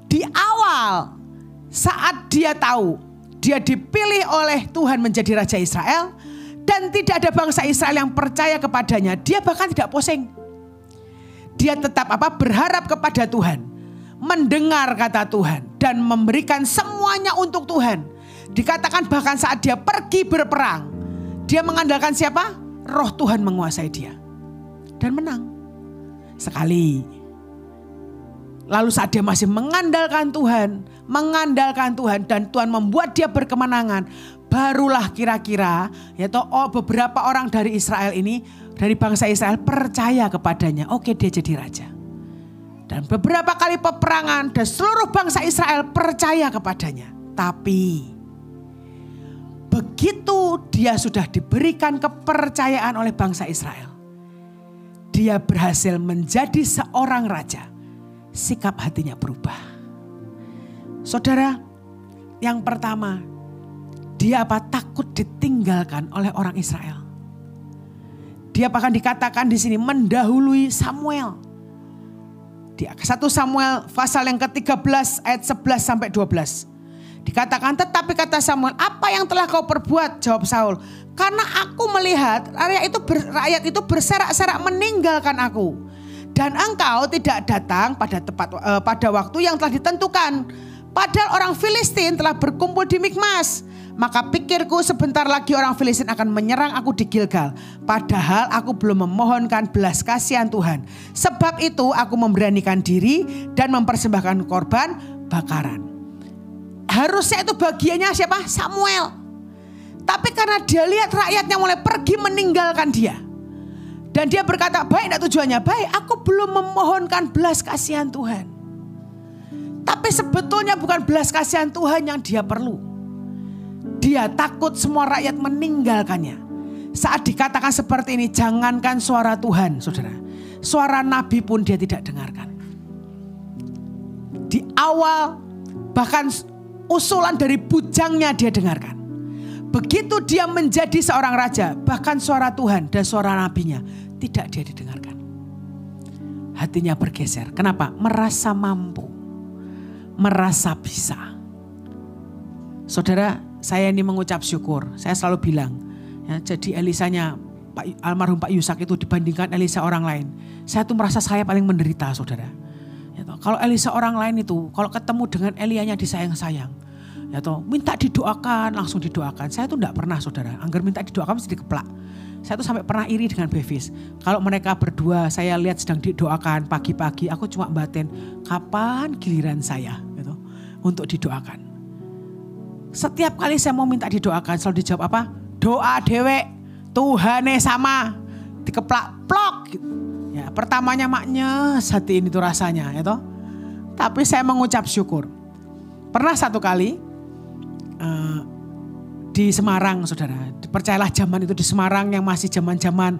Di awal saat dia tahu dia dipilih oleh Tuhan menjadi Raja Israel dan tidak ada bangsa Israel yang percaya kepadanya, dia bahkan tidak pusing. Dia tetap berharap kepada Tuhan, mendengar kata Tuhan dan memberikan semuanya untuk Tuhan. Dikatakan bahkan saat dia pergi berperang, dia mengandalkan siapa? Roh Tuhan menguasai dia dan menang sekali. Lalu saat dia masih mengandalkan Tuhan dan Tuhan membuat dia berkemenangan, barulah kira-kira beberapa orang dari Israel ini, dari bangsa Israel percaya kepadanya. Oke, dia jadi raja. Dan beberapa kali peperangan dan seluruh bangsa Israel percaya kepadanya. Tapi begitu dia sudah diberikan kepercayaan oleh bangsa Israel, dia berhasil menjadi seorang raja. Sikap hatinya berubah. Saudara, yang pertama, dia takut ditinggalkan oleh orang Israel. Dia bahkan dikatakan di sini mendahului Samuel. Di 1 Samuel pasal yang ke-13 ayat 11 sampai 12. Dikatakan, tetapi kata Samuel, apa yang telah kau perbuat? Jawab Saul, karena aku melihat rakyat itu berserak-serak meninggalkan aku. Dan engkau tidak datang pada waktu yang telah ditentukan. Padahal orang Filistin telah berkumpul di Mikmas. Maka pikirku sebentar lagi orang Filistin akan menyerang aku di Gilgal. Padahal aku belum memohonkan belas kasihan Tuhan. Sebab itu aku memberanikan diri dan mempersembahkan korban bakaran. Harusnya itu bagiannya siapa? Samuel. Tapi karena dia lihat rakyatnya mulai pergi meninggalkan dia. Dan dia berkata, baik, tidak tujuannya baik, aku belum memohonkan belas kasihan Tuhan. Tapi sebetulnya bukan belas kasihan Tuhan yang dia perlu. Dia takut semua rakyat meninggalkannya. Saat dikatakan seperti ini, jangankan suara Tuhan, saudara. Suara Nabi pun dia tidak dengarkan. Di awal, bahkan usulan dari bujangnya dia dengarkan. Begitu dia menjadi seorang raja, bahkan suara Tuhan dan suara nabinya tidak dia didengarkan. Hatinya bergeser. Kenapa? Merasa mampu. Merasa bisa. Saudara, saya ini mengucap syukur. Saya selalu bilang, jadi Elisanya almarhum Pak Yusak itu dibandingkan Elisa orang lain. Saya tuh merasa saya paling menderita, saudara. Kalau Elisa orang lain itu, kalau ketemu dengan Elianya disayang-sayang. Minta didoakan, langsung didoakan. Saya tuh enggak pernah, saudara. Angger minta didoakan mesti dikeplak. Saya tuh sampai pernah iri dengan Bevis. Kalau mereka berdua saya lihat sedang didoakan pagi-pagi, aku cuma batin, kapan giliran saya untuk didoakan. Setiap kali saya mau minta didoakan selalu dijawab apa? Doa dewek, Tuhane sama, dikeplak plok. Ya, pertamanya maknya hati ini tuh rasanya, Tapi saya mengucap syukur. Pernah satu kali di Semarang, saudara. Percayalah zaman itu di Semarang yang masih zaman-zaman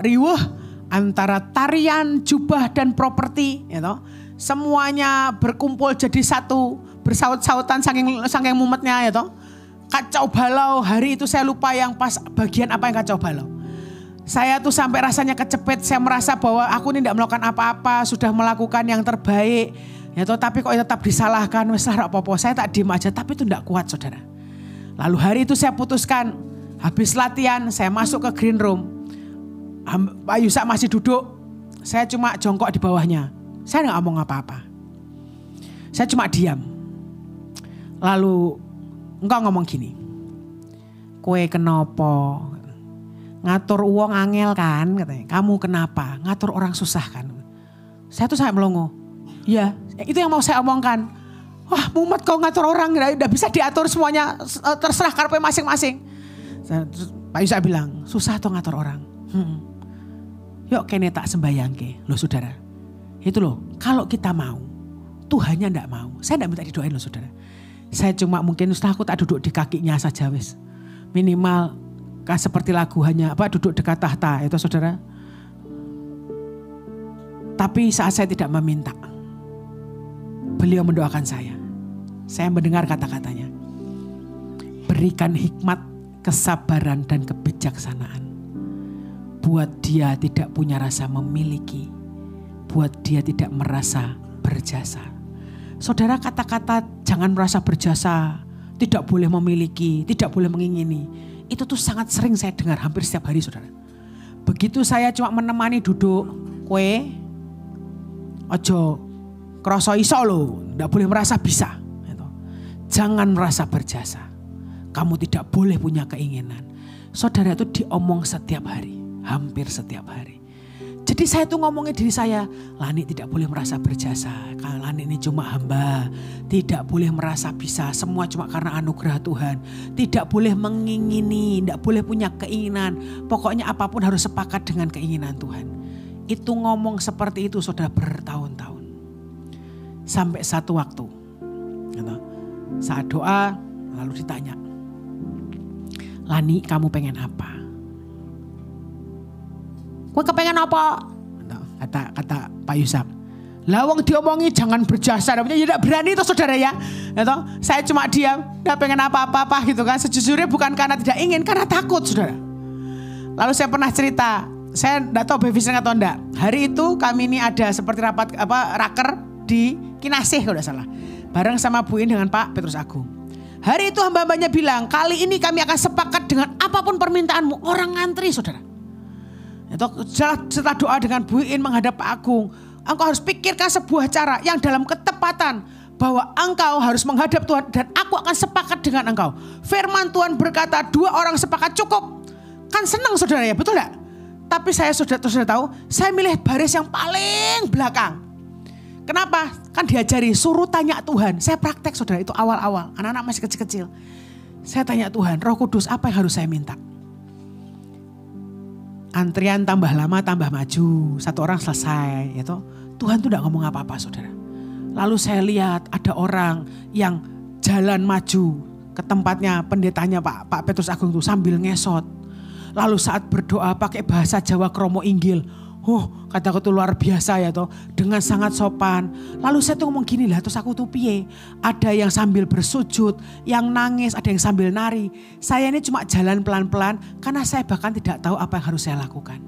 riuh antara tarian, jubah dan properti, semuanya berkumpul jadi satu, bersaut-sautan saking mumetnya, Kacau balau. Hari itu saya lupa yang pas bagian apa yang kacau balau. Saya tuh sampai rasanya kecepet. Saya merasa bahwa aku ini tidak melakukan apa-apa, sudah melakukan yang terbaik, tapi kok tetap disalahkan. Wes lah apa-apa, saya tak diem aja, tapi itu tidak kuat, saudara. Lalu hari itu saya putuskan, habis latihan saya masuk ke green room. Pak Yusak masih duduk, saya cuma jongkok di bawahnya. Saya nggak ngomong apa-apa. Saya cuma diam. Lalu engkau ngomong gini, "Kowe kenapa? Ngatur uang angel kan?" katanya. "Kamu kenapa? Ngatur orang susah kan?" Saya tuh sampai melongo. Ya, itu yang mau saya omongkan. Wah, mumet kau ngatur orang, udah bisa diatur semuanya, terserah karpe masing-masing. Pak Yusak bilang, susah tuh ngatur orang. Yuk kene tak sembayang ke. Loh saudara, itu loh, kalau kita mau, Tuhannya enggak mau. Saya enggak minta didoain loh saudara. Saya cuma mungkin ustaz aku tak duduk di kakinya saja wis. Minimal kan seperti lagu hanya duduk dekat tahta itu saudara. Tapi saat saya tidak meminta, beliau mendoakan saya. Saya mendengar kata-katanya. Berikan hikmat, kesabaran dan kebijaksanaan. Buat dia tidak punya rasa memiliki. Buat dia tidak merasa berjasa. Saudara, kata-kata jangan merasa berjasa, tidak boleh memiliki, tidak boleh mengingini. Itu tuh sangat sering saya dengar hampir setiap hari, saudara. Begitu saya cuma menemani duduk, kue, ojo, kroso iso lo, tidak boleh merasa bisa. Gitu. Jangan merasa berjasa. Kamu tidak boleh punya keinginan. Saudara, itu diomong setiap hari, hampir setiap hari. Jadi saya tuh ngomongin diri saya, Lani tidak boleh merasa berjasa. Karena Lani ini cuma hamba. Tidak boleh merasa bisa, semua cuma karena anugerah Tuhan. Tidak boleh mengingini, tidak boleh punya keinginan. Pokoknya apapun harus sepakat dengan keinginan Tuhan. Itu ngomong seperti itu saudara bertahun-tahun. Sampai satu waktu, saat doa lalu ditanya, Lani kamu pengen apa? Gue kepengen apa? Kata Pak Yusuf. Lawang diomongi jangan berjasa. Tidak berani itu saudara ya. Saya cuma diam. Tidak pengen apa-apa gitu kan. Sejujurnya bukan karena tidak ingin. Karena takut saudara. Lalu saya pernah cerita. Saya tidak tahu Baby sering atau enggak. Hari itu kami ini ada seperti raker di Kinasih kalau tidak salah. Bareng sama Bu In dengan Pak Petrus Agung. Hari itu hamba-hambanya bilang, kali ini kami akan sepakat dengan apapun permintaanmu. Orang ngantri saudara. Setelah doa dengan Bu In menghadap Pak Agung, engkau harus pikirkan sebuah cara yang dalam ketepatan bahwa engkau harus menghadap Tuhan dan aku akan sepakat dengan engkau. Firman Tuhan berkata 2 orang sepakat cukup. Kan senang saudara ya, betul gak? Tapi saya sudah tahu, saya milih baris yang paling belakang. Kenapa? Kan diajari suruh tanya Tuhan. Saya praktek saudara itu awal-awal, anak-anak masih kecil-kecil. Saya tanya Tuhan, Roh Kudus apa yang harus saya minta? Antrian tambah lama tambah maju. 1 orang selesai. Gitu. Tuhan tuh gak ngomong apa-apa saudara. Lalu saya lihat ada orang yang jalan maju ke tempatnya pendetanya Pak Petrus Agung tuh sambil ngesot. Lalu saat berdoa pakai bahasa Jawa kromo inggil. Kataku tuh luar biasa ya toh. Dengan sangat sopan. Lalu saya tuh ngomong gini lah, terus aku tuh piye. Ada yang sambil bersujud, yang nangis, ada yang sambil nari. Saya ini cuma jalan pelan-pelan karena saya bahkan tidak tahu apa yang harus saya lakukan.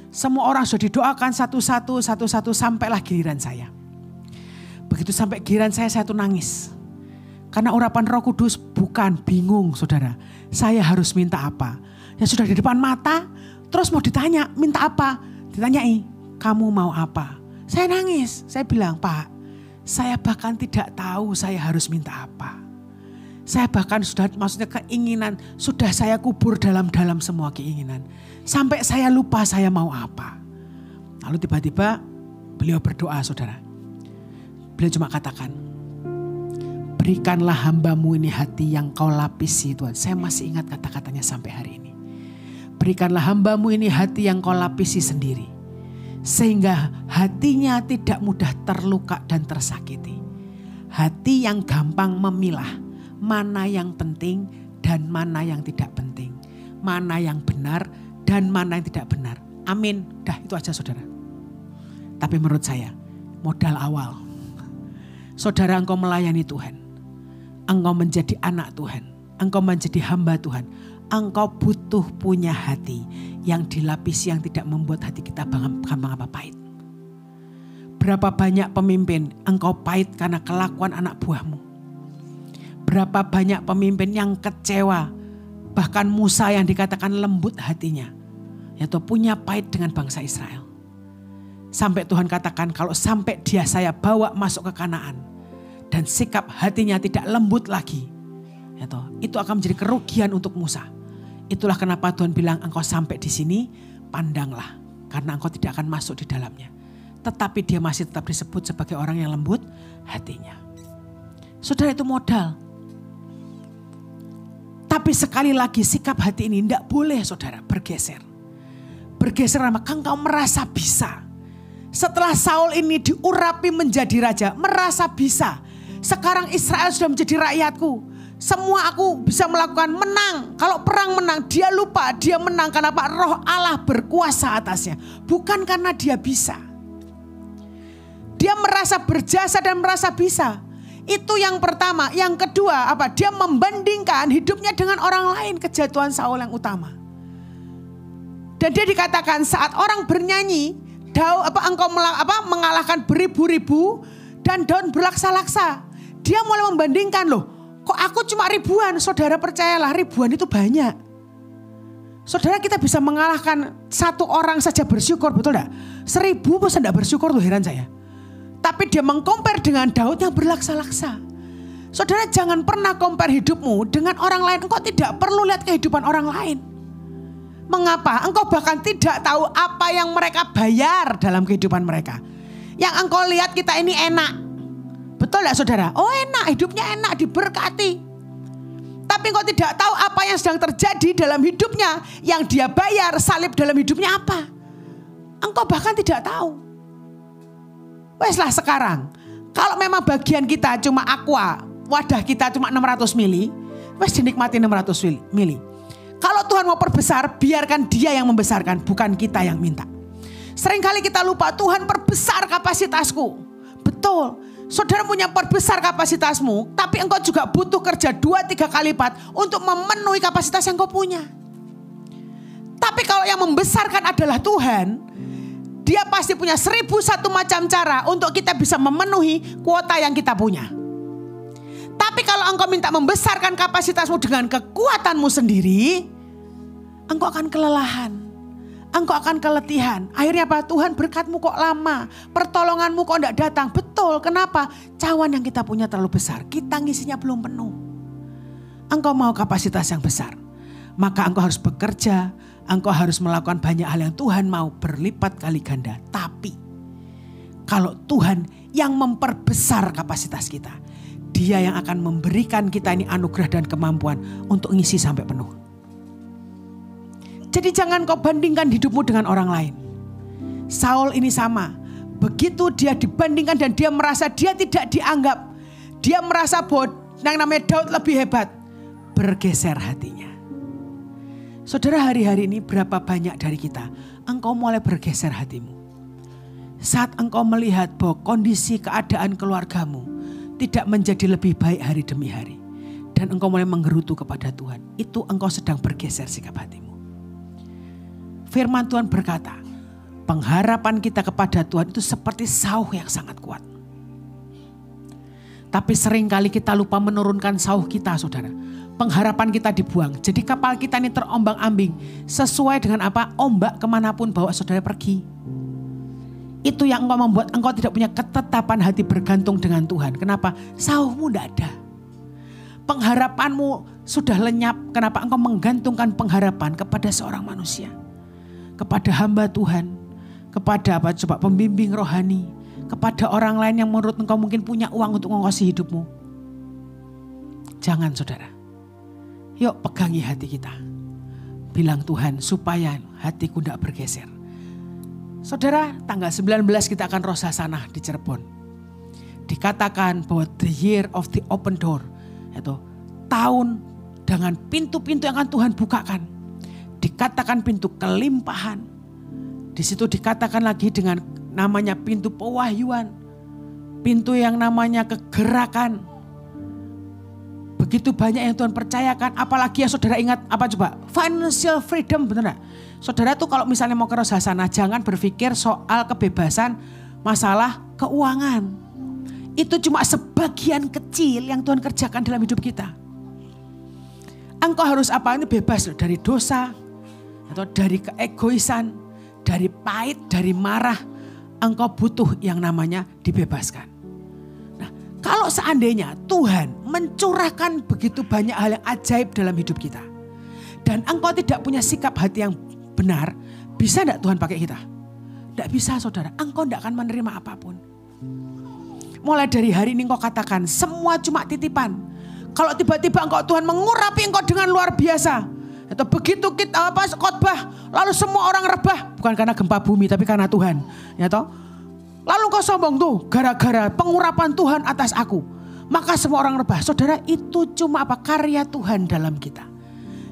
Semua orang sudah didoakan satu-satu sampailah giliran saya. Begitu sampai giliran saya tuh nangis. Karena urapan Roh Kudus bukan bingung saudara. Saya harus minta apa. Ya sudah di depan mata, terus mau ditanya minta apa. Ditanyai, kamu mau apa? Saya nangis, saya bilang, Pak, saya bahkan tidak tahu saya harus minta apa. Saya bahkan sudah, maksudnya keinginan, sudah saya kubur dalam semua keinginan. Sampai saya lupa saya mau apa. Lalu tiba-tiba beliau berdoa saudara. Beliau cuma katakan, berikanlah hambamu ini hati yang kau lapisi Tuhan. Saya masih ingat kata-katanya sampai hari ini. Berikanlah hambamu ini hati yang kau lapisi sendiri. Sehingga hatinya tidak mudah terluka dan tersakiti. Hati yang gampang memilah mana yang penting dan mana yang tidak penting. Mana yang benar dan mana yang tidak benar. Amin. Dah itu aja saudara. Tapi menurut saya modal awal. Saudara engkau melayani Tuhan. Engkau menjadi anak Tuhan. Engkau menjadi hamba Tuhan. Engkau butuh punya hati yang dilapisi yang tidak membuat hati kita gampang apa pahit. Berapa banyak pemimpin engkau pahit karena kelakuan anak buahmu. Berapa banyak pemimpin yang kecewa. Bahkan Musa yang dikatakan lembut hatinya. Yaitu punya pahit dengan bangsa Israel. Sampai Tuhan katakan kalau sampai dia saya bawa masuk ke Kanaan. Dan sikap hatinya tidak lembut lagi. Itu akan menjadi kerugian untuk Musa. Itulah kenapa Tuhan bilang engkau sampai di sini pandanglah. Karena engkau tidak akan masuk di dalamnya. Tetapi dia masih tetap disebut sebagai orang yang lembut hatinya. Saudara itu modal. Tapi sekali lagi sikap hati ini tidak boleh saudara bergeser. Bergeser karena engkau merasa bisa. Setelah Saul ini diurapi menjadi raja, merasa bisa. Sekarang Israel sudah menjadi rakyatku. Semua aku bisa melakukan menang. Kalau perang menang, dia lupa dia menang karena Pak Roh Allah berkuasa atasnya. Bukan karena dia bisa. Dia merasa berjasa dan merasa bisa. Itu yang pertama. Yang kedua apa? Dia membandingkan hidupnya dengan orang lain, kejatuhan Saul yang utama. Dan dia dikatakan saat orang bernyanyi, engkau mengalahkan beribu-ribu Dan Daud berlaksa-laksa. Dia mulai membandingkan, loh kok aku cuma ribuan. Saudara percayalah, ribuan itu banyak. Saudara, kita bisa mengalahkan satu orang saja bersyukur, betul gak? 1000 pun tidak bersyukur tuh, heran saya. Tapi dia mengcompare dengan Daud yang berlaksa-laksa. Saudara, jangan pernah compare hidupmu dengan orang lain. Engkau tidak perlu lihat kehidupan orang lain. Mengapa? Engkau bahkan tidak tahu apa yang mereka bayar dalam kehidupan mereka. Yang engkau lihat kita ini enak. Betul gak saudara? Oh enak, hidupnya enak, diberkati. Tapi engkau tidak tahu apa yang sedang terjadi dalam hidupnya. Yang dia bayar, salib dalam hidupnya apa. Engkau bahkan tidak tahu. Weslah sekarang, kalau memang bagian kita cuma aqua, wadah kita cuma 600 mili, wes dinikmati 600 mili. Kalau Tuhan mau perbesar, biarkan Dia yang membesarkan, bukan kita yang minta. Seringkali kita lupa, Tuhan perbesar kapasitasku. Betul, saudara punya perbesar kapasitasmu, tapi engkau juga butuh kerja 2-3 kali lipat untuk memenuhi kapasitas yang kau punya. Tapi kalau yang membesarkan adalah Tuhan, Dia pasti punya 1001 macam cara untuk kita bisa memenuhi kuota yang kita punya. Tapi kalau engkau minta membesarkan kapasitasmu dengan kekuatanmu sendiri, engkau akan kelelahan. Engkau akan keletihan. Akhirnya apa? Tuhan, berkatmu kok lama. Pertolonganmu kok tidak datang. Betul, kenapa? Cawan yang kita punya terlalu besar. Kita ngisinya belum penuh. Engkau mau kapasitas yang besar. Maka engkau harus bekerja. Engkau harus melakukan banyak hal yang Tuhan mau berlipat kali ganda. Tapi kalau Tuhan yang memperbesar kapasitas kita, Dia yang akan memberikan kita ini anugerah dan kemampuan untuk ngisi sampai penuh. Jadi jangan kau bandingkan hidupmu dengan orang lain. Saul ini sama. Begitu dia dibandingkan dan dia merasa dia tidak dianggap. Dia merasa bahwa yang namanya Daud lebih hebat. Bergeser hatinya. Saudara, hari-hari ini berapa banyak dari kita engkau mulai bergeser hatimu. Saat engkau melihat bahwa kondisi keadaan keluargamu tidak menjadi lebih baik hari demi hari. Dan engkau mulai menggerutu kepada Tuhan. Itu engkau sedang bergeser sikap hatimu. Firman Tuhan berkata, pengharapan kita kepada Tuhan itu seperti sauh yang sangat kuat. Tapi seringkali kita lupa menurunkan sauh kita, saudara. Pengharapan kita dibuang. Jadi kapal kita ini terombang-ambing. Sesuai dengan apa? Ombak kemanapun bawa saudara pergi. Itu yang engkau membuat engkau tidak punya ketetapan hati bergantung dengan Tuhan. Kenapa? Sauhmu tidak ada. Pengharapanmu sudah lenyap. Kenapa engkau menggantungkan pengharapan kepada seorang manusia? Kepada hamba Tuhan. Kepada apa? Coba pembimbing rohani. Kepada orang lain yang menurut engkau mungkin punya uang untuk mengongkosi hidupmu. Jangan saudara. Yuk pegangi hati kita. Bilang Tuhan supaya hatiku tidak bergeser. Saudara, tanggal 19 kita akan roh hasanah di Cirebon. Dikatakan bahwa the year of the open door. Itu tahun dengan pintu-pintu yang akan Tuhan bukakan. Dikatakan pintu kelimpahan. Di situ dikatakan lagi dengan namanya pintu pewahyuan. Pintu yang namanya kegerakan. Begitu banyak yang Tuhan percayakan. Apalagi yang saudara ingat apa coba? Financial freedom, benar gak? Saudara tuh kalau misalnya mau ke roh hasanah, jangan berpikir soal kebebasan masalah keuangan. Itu cuma sebagian kecil yang Tuhan kerjakan dalam hidup kita. Engkau harus apa? Ini bebas loh, dari dosa, atau dari keegoisan, dari pahit, dari marah. Engkau butuh yang namanya dibebaskan. Nah, kalau seandainya Tuhan mencurahkan begitu banyak hal yang ajaib dalam hidup kita. Dan engkau tidak punya sikap hati yang benar, bisa tidak Tuhan pakai kita? Tidak bisa saudara, engkau tidak akan menerima apapun. Mulai dari hari ini engkau katakan, semua cuma titipan. Kalau tiba-tiba engkau Tuhan mengurapi engkau dengan luar biasa. Atau begitu kita khotbah, lalu semua orang rebah. Bukan karena gempa bumi, tapi karena Tuhan. Ya toh? Lalu engkau sombong tuh, gara-gara pengurapan Tuhan atas aku. Maka semua orang rebah. Saudara, itu cuma apa? Karya Tuhan dalam kita.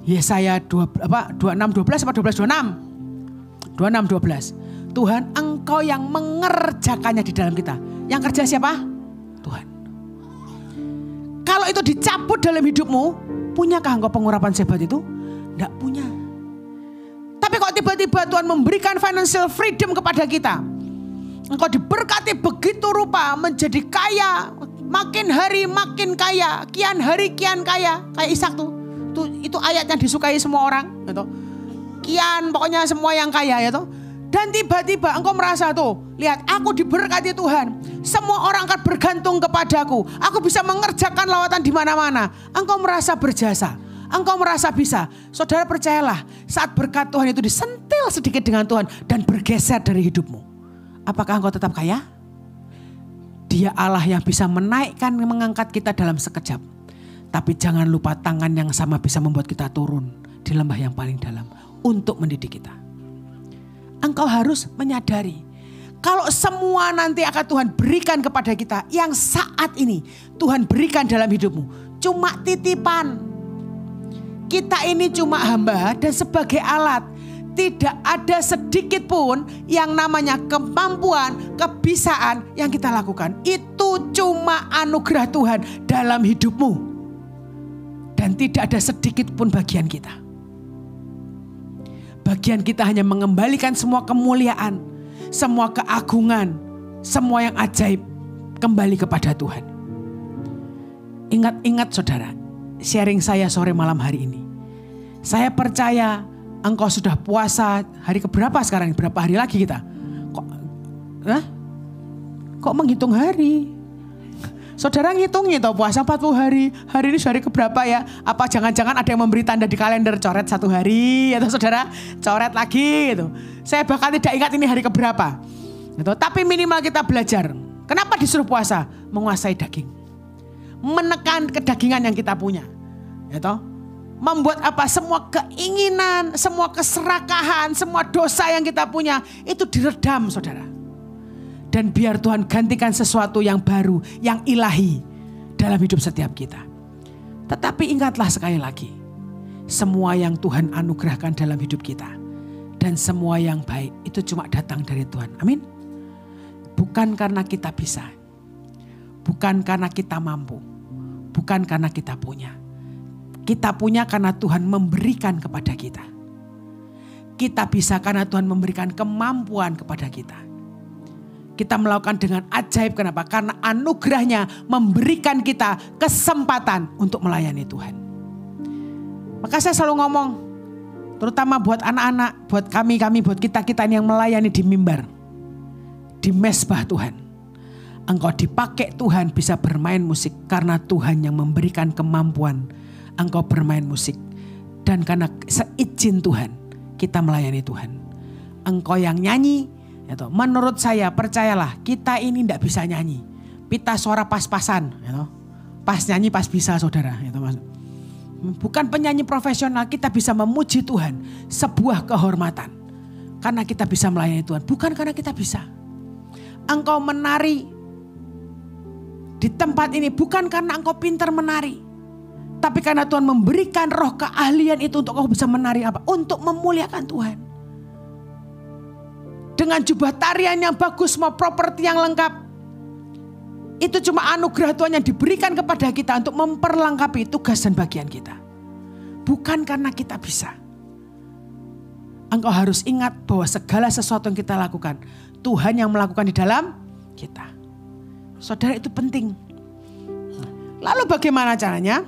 Yesaya 26:12 apa 12:26? 26:12. Tuhan, engkau yang mengerjakannya di dalam kita. Yang kerja siapa? Tuhan. Kalau itu dicabut dalam hidupmu, punyakah engkau pengurapan sehebat itu? Tidak punya. Tapi kalau tiba-tiba Tuhan memberikan financial freedom kepada kita. engkau diberkati begitu rupa menjadi kaya, makin hari makin kaya, kian hari kian kaya, kayak Ishak tuh. Itu ayat yang disukai semua orang, gitu. Kian pokoknya semua yang kaya, ya toh. Dan tiba-tiba engkau merasa tuh, lihat aku diberkati Tuhan, semua orang akan bergantung kepadaku, aku bisa mengerjakan lawatan di mana-mana. Engkau merasa berjasa, engkau merasa bisa. Saudara percayalah, saat berkat Tuhan itu disentil sedikit dengan Tuhan dan bergeser dari hidupmu, apakah engkau tetap kaya? Dia Allah yang bisa menaikkan, mengangkat kita dalam sekejap. Tapi jangan lupa tangan yang sama bisa membuat kita turun di lembah yang paling dalam untuk mendidik kita. Engkau harus menyadari kalau semua nanti akan Tuhan berikan kepada kita, yang saat ini Tuhan berikan dalam hidupmu cuma titipan. Kita ini cuma hamba dan sebagai alat. Tidak ada sedikit pun yang namanya kemampuan, kebisaan yang kita lakukan. Itu cuma anugerah Tuhan dalam hidupmu. Dan tidak ada sedikit pun bagian kita. Bagian kita hanya mengembalikan semua kemuliaan, semua keagungan, semua yang ajaib kembali kepada Tuhan. Ingat-ingat saudara, sharing saya sore malam hari ini. Saya percaya engkau sudah puasa hari keberapa sekarang? Berapa hari lagi kita? Kok menghitung hari? Saudara ngitungnya toh puasa 40 hari. Hari ini hari keberapa ya? Apa jangan-jangan ada yang memberi tanda di kalender coret 1 hari atau saudara coret lagi gitu. Saya bahkan tidak ingat ini hari keberapa. Gitu. Tapi minimal kita belajar. Kenapa disuruh puasa? Menguasai daging. Menekan kedagingan yang kita punya. Gitu. Membuat apa? Semua keinginan, semua keserakahan, semua dosa yang kita punya itu diredam saudara. Dan biar Tuhan gantikan sesuatu yang baru, yang ilahi dalam hidup setiap kita. Tetapi ingatlah sekali lagi, semua yang Tuhan anugerahkan dalam hidup kita dan semua yang baik itu cuma datang dari Tuhan. Amin. Bukan karena kita bisa, bukan karena kita mampu, bukan karena kita punya. Kita punya karena Tuhan memberikan kepada kita. Kita bisa karena Tuhan memberikan kemampuan kepada kita. Kita melakukan dengan ajaib. Kenapa? Karena anugerahnya memberikan kita kesempatan untuk melayani Tuhan. Maka saya selalu ngomong, terutama buat anak-anak, buat kami, buat kita-kita yang melayani di mimbar, di mesbah Tuhan. Engkau dipakai Tuhan bisa bermain musik karena Tuhan yang memberikan kemampuan engkau bermain musik. Dan karena seizin Tuhan kita melayani Tuhan. Engkau yang nyanyi, menurut saya percayalah kita ini tidak bisa nyanyi. Pita suara pas-pasan. Pas nyanyi pas bisa saudara. Bukan penyanyi profesional, kita bisa memuji Tuhan. Sebuah kehormatan. Karena kita bisa melayani Tuhan. Bukan karena kita bisa. Engkau menari di tempat ini bukan karena engkau pintar menari. Tapi karena Tuhan memberikan roh keahlian itu untuk engkau bisa menari apa? Untuk memuliakan Tuhan. Dengan jubah tarian yang bagus, semua properti yang lengkap. Itu cuma anugerah Tuhan yang diberikan kepada kita untuk memperlengkapi tugas dan bagian kita. Bukan karena kita bisa. Engkau harus ingat bahwa segala sesuatu yang kita lakukan, Tuhan yang melakukan di dalam kita. Saudara, itu penting. Lalu bagaimana caranya?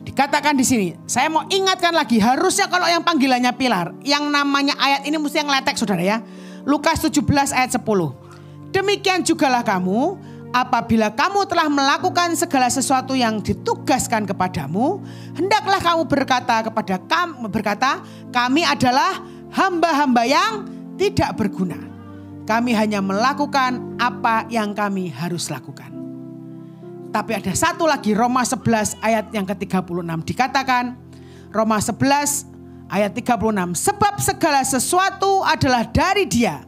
Dikatakan di sini, saya mau ingatkan lagi, harusnya kalau yang panggilannya pilar, yang namanya ayat ini mesti yang letek saudara ya. Lukas 17 ayat 10. Demikian jugalah kamu, apabila kamu telah melakukan segala sesuatu yang ditugaskan kepadamu, hendaklah kamu berkata, kami adalah hamba-hamba yang tidak berguna. Kami hanya melakukan apa yang kami harus lakukan. Tapi ada satu lagi, Roma 11 ayat yang ke-36 dikatakan, Roma 11 ayat 36, sebab segala sesuatu adalah dari Dia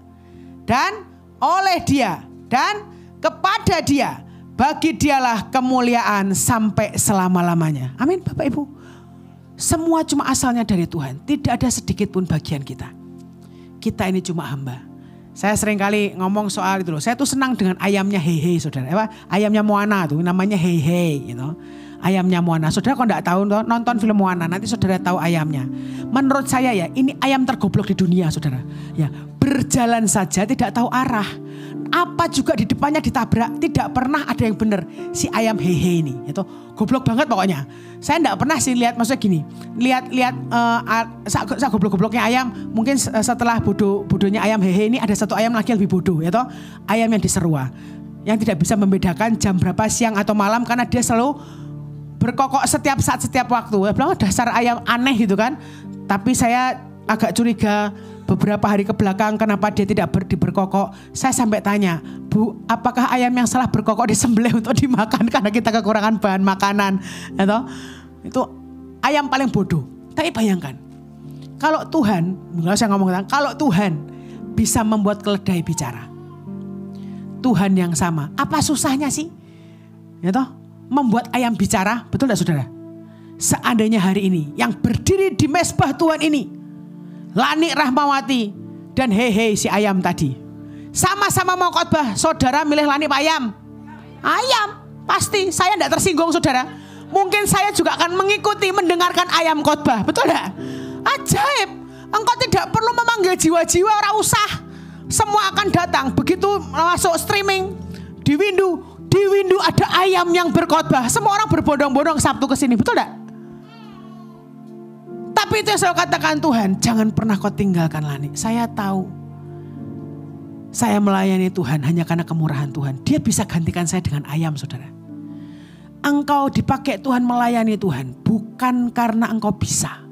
dan oleh Dia dan kepada Dia, bagi Dialah kemuliaan sampai selama-lamanya. Amin Bapak Ibu. Semua cuma asalnya dari Tuhan, tidak ada sedikit pun bagian kita. Kita ini cuma hamba. Saya sering kali ngomong soal itu loh. Saya tuh senang dengan ayamnya Hehe saudara. Ayamnya Moana tuh namanya Hehe. ayamnya Moana. Saudara kok enggak tahu nonton film Moana, nanti saudara tahu ayamnya. Menurut saya ya, ini ayam tergoblok di dunia, saudara. Ya, berjalan saja tidak tahu arah. Apa juga di depannya ditabrak, tidak pernah ada yang benar. Si ayam hehe ini, itu goblok banget pokoknya. Saya enggak pernah sih lihat, maksudnya gini, lihat goblok-gobloknya ayam. Mungkin setelah bodohnya ayam hehe ini ada satu ayam lagi yang lebih bodoh, ya toh, ayam yang diserua, yang tidak bisa membedakan jam berapa siang atau malam karena dia selalu berkokok setiap saat, setiap waktu. Ya bilang dasar ayam aneh gitu kan. Tapi saya agak curiga beberapa hari ke belakang kenapa dia tidak berkokok. Saya sampai tanya, Bu, apakah ayam yang salah berkokok disembelih untuk dimakan karena kita kekurangan bahan makanan? Itu ayam paling bodoh. Tapi bayangkan, kalau Tuhan, saya ngomong kalau Tuhan bisa membuat keledai bicara, Tuhan yang sama, apa susahnya sih? Ya toh, membuat ayam bicara, betul tidak saudara? Seandainya hari ini yang berdiri di mesbah Tuhan ini, Lani Rahmawati dan hehe si ayam tadi, sama-sama mau khotbah, saudara milih Lani Pak Ayam? Ayam, pasti. Saya tidak tersinggung saudara. Mungkin saya juga akan mengikuti mendengarkan ayam khotbah, betul tidak? Ajaib, engkau tidak perlu memanggil jiwa-jiwa, orang usah. Semua akan datang. Begitu masuk streaming di windu ada ayam yang berkhotbah. Semua orang berbondong-bondong Sabtu ke sini, betul tidak? Tapi itu yang saya katakan, Tuhan, jangan pernah kau tinggalkan Lani. Saya tahu saya melayani Tuhan hanya karena kemurahan Tuhan. Dia bisa gantikan saya dengan ayam, saudara. Engkau dipakai Tuhan melayani Tuhan bukan karena engkau bisa,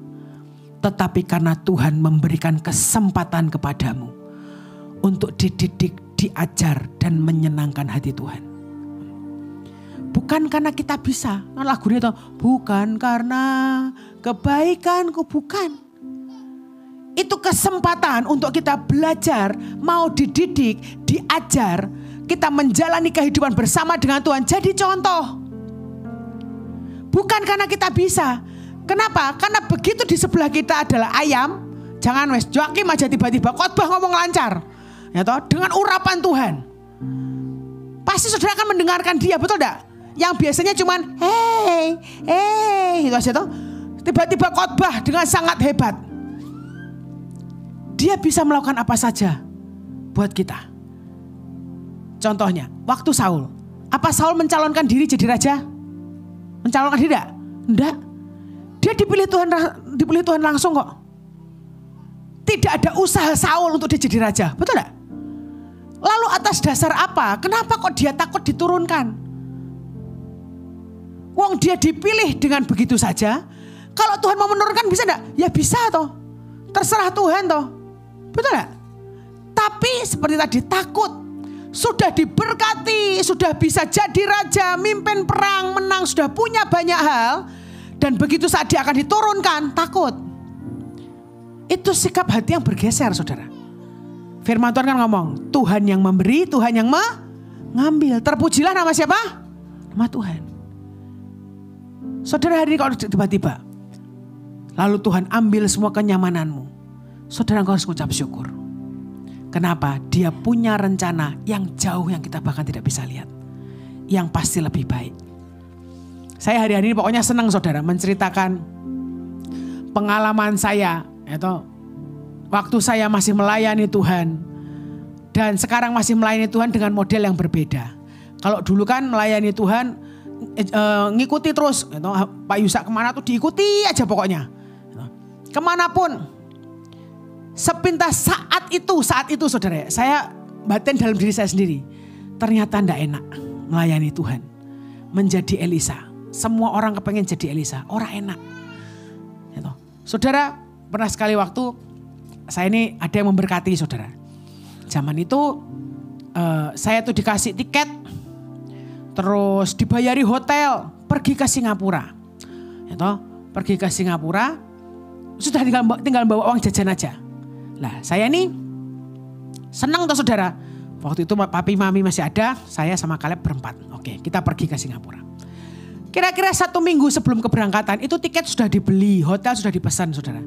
tetapi karena Tuhan memberikan kesempatan kepadamu untuk dididik, diajar, dan menyenangkan hati Tuhan. Bukan karena kita bisa. Lagunya itu, bukan karena kebaikanku, bukan. Itu kesempatan untuk kita belajar, mau dididik, diajar. Kita menjalani kehidupan bersama dengan Tuhan. Jadi contoh. Bukan karena kita bisa. Kenapa? Karena begitu di sebelah kita adalah ayam. Jangan wes Joakim aja tiba-tiba khotbah ngomong lancar. Ya toh, dengan urapan Tuhan. Pasti saudara akan mendengarkan dia, betul enggak? Yang biasanya cuman itu aja toh. Tiba-tiba khotbah dengan sangat hebat. Dia bisa melakukan apa saja buat kita. Contohnya, waktu Saul. Apa Saul mencalonkan diri jadi raja? Mencalonkan diri enggak? Enggak. Dia dipilih Tuhan langsung kok. Tidak ada usaha Saul untuk dia jadi raja, betul enggak? Lalu atas dasar apa? Kenapa kok dia takut diturunkan? Wong dia dipilih dengan begitu saja. Kalau Tuhan mau menurunkan bisa enggak? Ya bisa toh. Terserah Tuhan toh. Betul enggak? Tapi seperti tadi takut. Sudah diberkati, sudah bisa jadi raja, mimpin perang, menang, sudah punya banyak hal. Dan begitu saat dia akan diturunkan, takut. Itu sikap hati yang bergeser, saudara. Firman Tuhan kan ngomong, Tuhan yang memberi, Tuhan yang mengambil. Terpujilah nama siapa? Nama Tuhan. Saudara, hari ini kalau tiba-tiba, lalu Tuhan ambil semua kenyamananmu, saudara harus mengucap syukur. Kenapa? Dia punya rencana yang jauh yang kita bahkan tidak bisa lihat. Yang pasti lebih baik. Saya hari-hari ini pokoknya senang saudara menceritakan pengalaman saya. Itu waktu saya masih melayani Tuhan. Dan sekarang masih melayani Tuhan dengan model yang berbeda. Kalau dulu kan melayani Tuhan ngikuti terus. Pak Yusak kemana tuh diikuti aja pokoknya. Kemanapun. Sepintas saat itu saudara, saya batin dalam diri saya sendiri. Ternyata tidak enak melayani Tuhan. Menjadi Elisa. Semua orang kepengen jadi Elisa. Orang enak. Gitu. Saudara, pernah sekali waktu saya ini ada yang memberkati saudara. Zaman itu saya tuh dikasih tiket. Terus dibayari hotel. Pergi ke Singapura. Gitu. Pergi ke Singapura. Sudah tinggal bawa uang jajan aja. Lah saya nih senang tuh saudara. Waktu itu papi mami masih ada. Saya sama Kaleb berempat. Oke, kita pergi ke Singapura. Kira-kira 1 minggu sebelum keberangkatan itu tiket sudah dibeli. Hotel sudah dipesan saudara.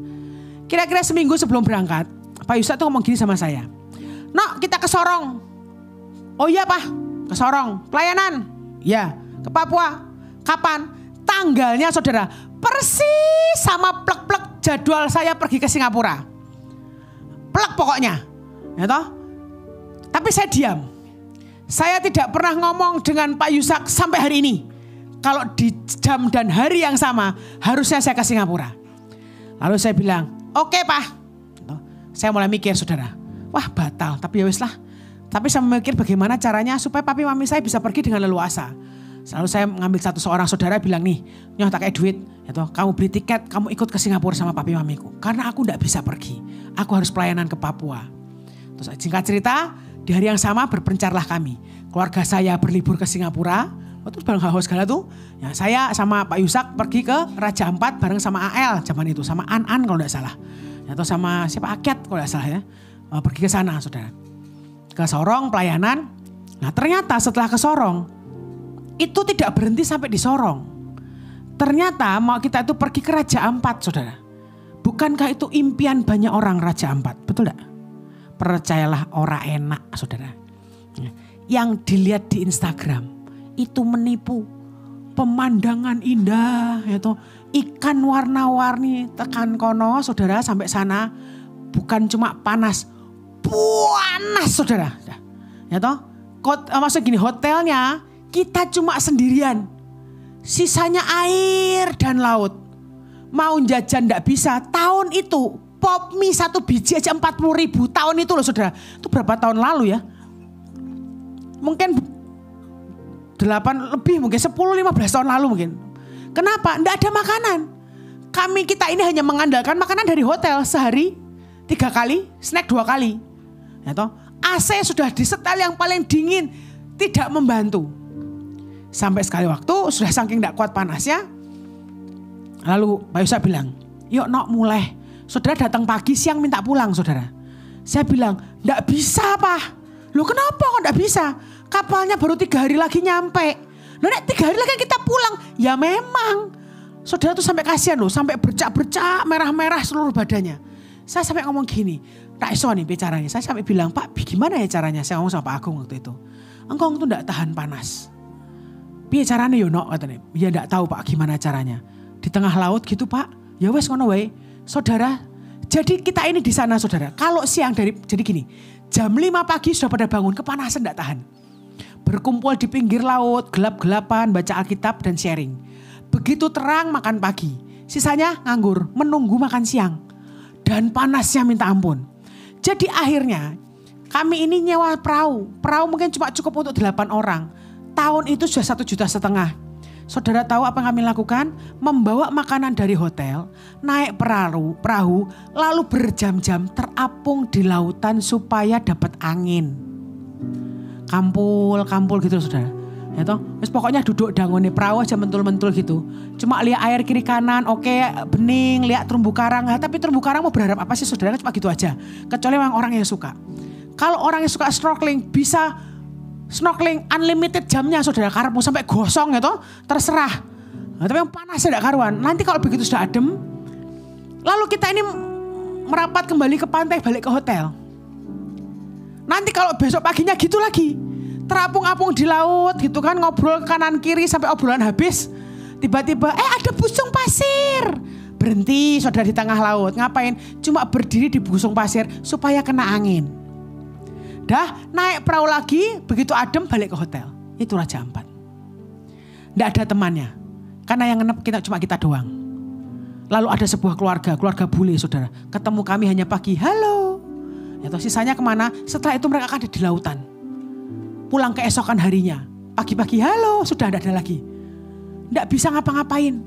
Kira-kira seminggu sebelum berangkat. Pak Yusak tuh ngomong gini sama saya. Nok kita ke Sorong. Oh iya Pak, ke Sorong. Pelayanan. Ya, ke Papua. Kapan? Tanggalnya saudara, persis sama plek-plek jadwal saya pergi ke Singapura. Plek pokoknya. Ya toh? Tapi saya diam. Saya tidak pernah ngomong dengan Pak Yusak sampai hari ini. Kalau di jam dan hari yang sama, harusnya saya ke Singapura. Lalu saya bilang, oke Pak. Saya mulai mikir saudara, wah batal, tapi ya wis lah. Tapi saya memikir bagaimana caranya supaya papi mami saya bisa pergi dengan leluasa. Lalu saya mengambil seorang saudara bilang nih, nyoh tak kayak duit, ya toh, kamu beli tiket, kamu ikut ke Singapura sama papi mamiku. Karena aku tidak bisa pergi, aku harus pelayanan ke Papua. Terus singkat cerita, di hari yang sama berpencarlah kami. Keluarga saya berlibur ke Singapura, waktu bareng hal segala tuh. Ya, saya sama Pak Yusak pergi ke Raja Ampat bareng sama AL zaman itu, sama An kalau tidak salah. Atau sama siapa Akyat kalau tidak salah ya. Pergi ke sana saudara. Ke Sorong pelayanan. Nah ternyata setelah ke Sorong, itu tidak berhenti sampai di Sorong. Ternyata mau kita itu pergi ke Raja Ampat saudara. Bukankah itu impian banyak orang Raja Ampat, betul tidak? Percayalah orang enak saudara. Yang dilihat di Instagram itu menipu. Pemandangan indah, yaitu ikan warna-warni tekan kono saudara sampai sana. Bukan cuma panas saudara. Ya toh, maksud gini, hotelnya kita cuma sendirian. Sisanya air dan laut. Mau jajan enggak bisa. Tahun itu pop mie 1 biji aja 40.000 tahun itu loh saudara. Itu berapa tahun lalu ya? Mungkin 8 lebih mungkin 10-15 tahun lalu mungkin. Kenapa? Enggak ada makanan. Kita ini hanya mengandalkan makanan dari hotel sehari 3 kali, snack 2 kali. Ya toh, AC sudah disetel yang paling dingin, tidak membantu. Sampai sekali waktu sudah saking enggak kuat panasnya. Lalu Pak Yusak bilang, "Yuk nok mulai." Saudara datang pagi, siang minta pulang saudara. Saya bilang, "Enggak bisa, Pak." "Loh kenapa kok enggak bisa? Kapalnya baru 3 hari lagi nyampe." "Loh nek 3 hari lagi kita pulang." "Ya memang." Saudara tuh sampai kasihan loh, sampai bercak-bercak merah-merah seluruh badannya. Saya sampai ngomong gini, tak iso nih bicaranya. Saya sampai bilang, "Pak, gimana ya caranya?" Saya ngomong sama Pak Agung waktu itu. "Engkau tuh enggak tahan panas." "Piye caranya yo nok?" katanya. "Ya enggak tahu Pak gimana caranya." "Di tengah laut gitu Pak." "Ya wes ngono wae." Saudara, jadi kita ini di sana saudara. Kalau siang jadi gini, jam 5 pagi sudah pada bangun, kepanasan enggak tahan. Berkumpul di pinggir laut, gelap-gelapan, baca Alkitab dan sharing. Begitu terang makan pagi, sisanya nganggur, menunggu makan siang. Dan panasnya minta ampun. Jadi akhirnya kami ini nyewa perahu. Perahu mungkin cuma cukup untuk 8 orang. Tahun itu sudah 1,5 juta. Saudara tahu apa yang kami lakukan? Membawa makanan dari hotel, naik perahu, lalu berjam-jam terapung di lautan supaya dapat angin. Kampul gitu saudara. Ya toh, pokoknya duduk dangone perahu aja mentul-mentul gitu. Cuma lihat air kiri kanan, oke, bening, lihat terumbu karang. Tapi terumbu karang mau berharap apa sih saudara? Cuma gitu aja. Kecuali memang orang yang suka. Kalau orang yang suka snorkeling bisa snorkeling unlimited jamnya saudara, karepmu sampai gosong ya toh, terserah. Nah, tapi yang panas tidak karuan. Nanti kalau begitu sudah adem, lalu kita ini merapat kembali ke pantai, balik ke hotel. Nanti kalau besok paginya gitu lagi, terapung-apung di laut gitu kan, ngobrol kanan kiri sampai obrolan habis. Tiba-tiba ada busung pasir. Berhenti saudara di tengah laut. Ngapain? Cuma berdiri di busung pasir supaya kena angin. Dah naik perahu lagi, begitu adem balik ke hotel. Itu Raja Ampat. Nggak ada temannya. Karena yang nginep cuma kita doang. Lalu ada sebuah keluarga bule saudara. Ketemu kami hanya pagi, halo. Ya toh, sisanya kemana? Setelah itu mereka akan ada di lautan. Pulang keesokan harinya. Pagi-pagi, halo, sudah tidak ada lagi. Nggak bisa ngapa-ngapain.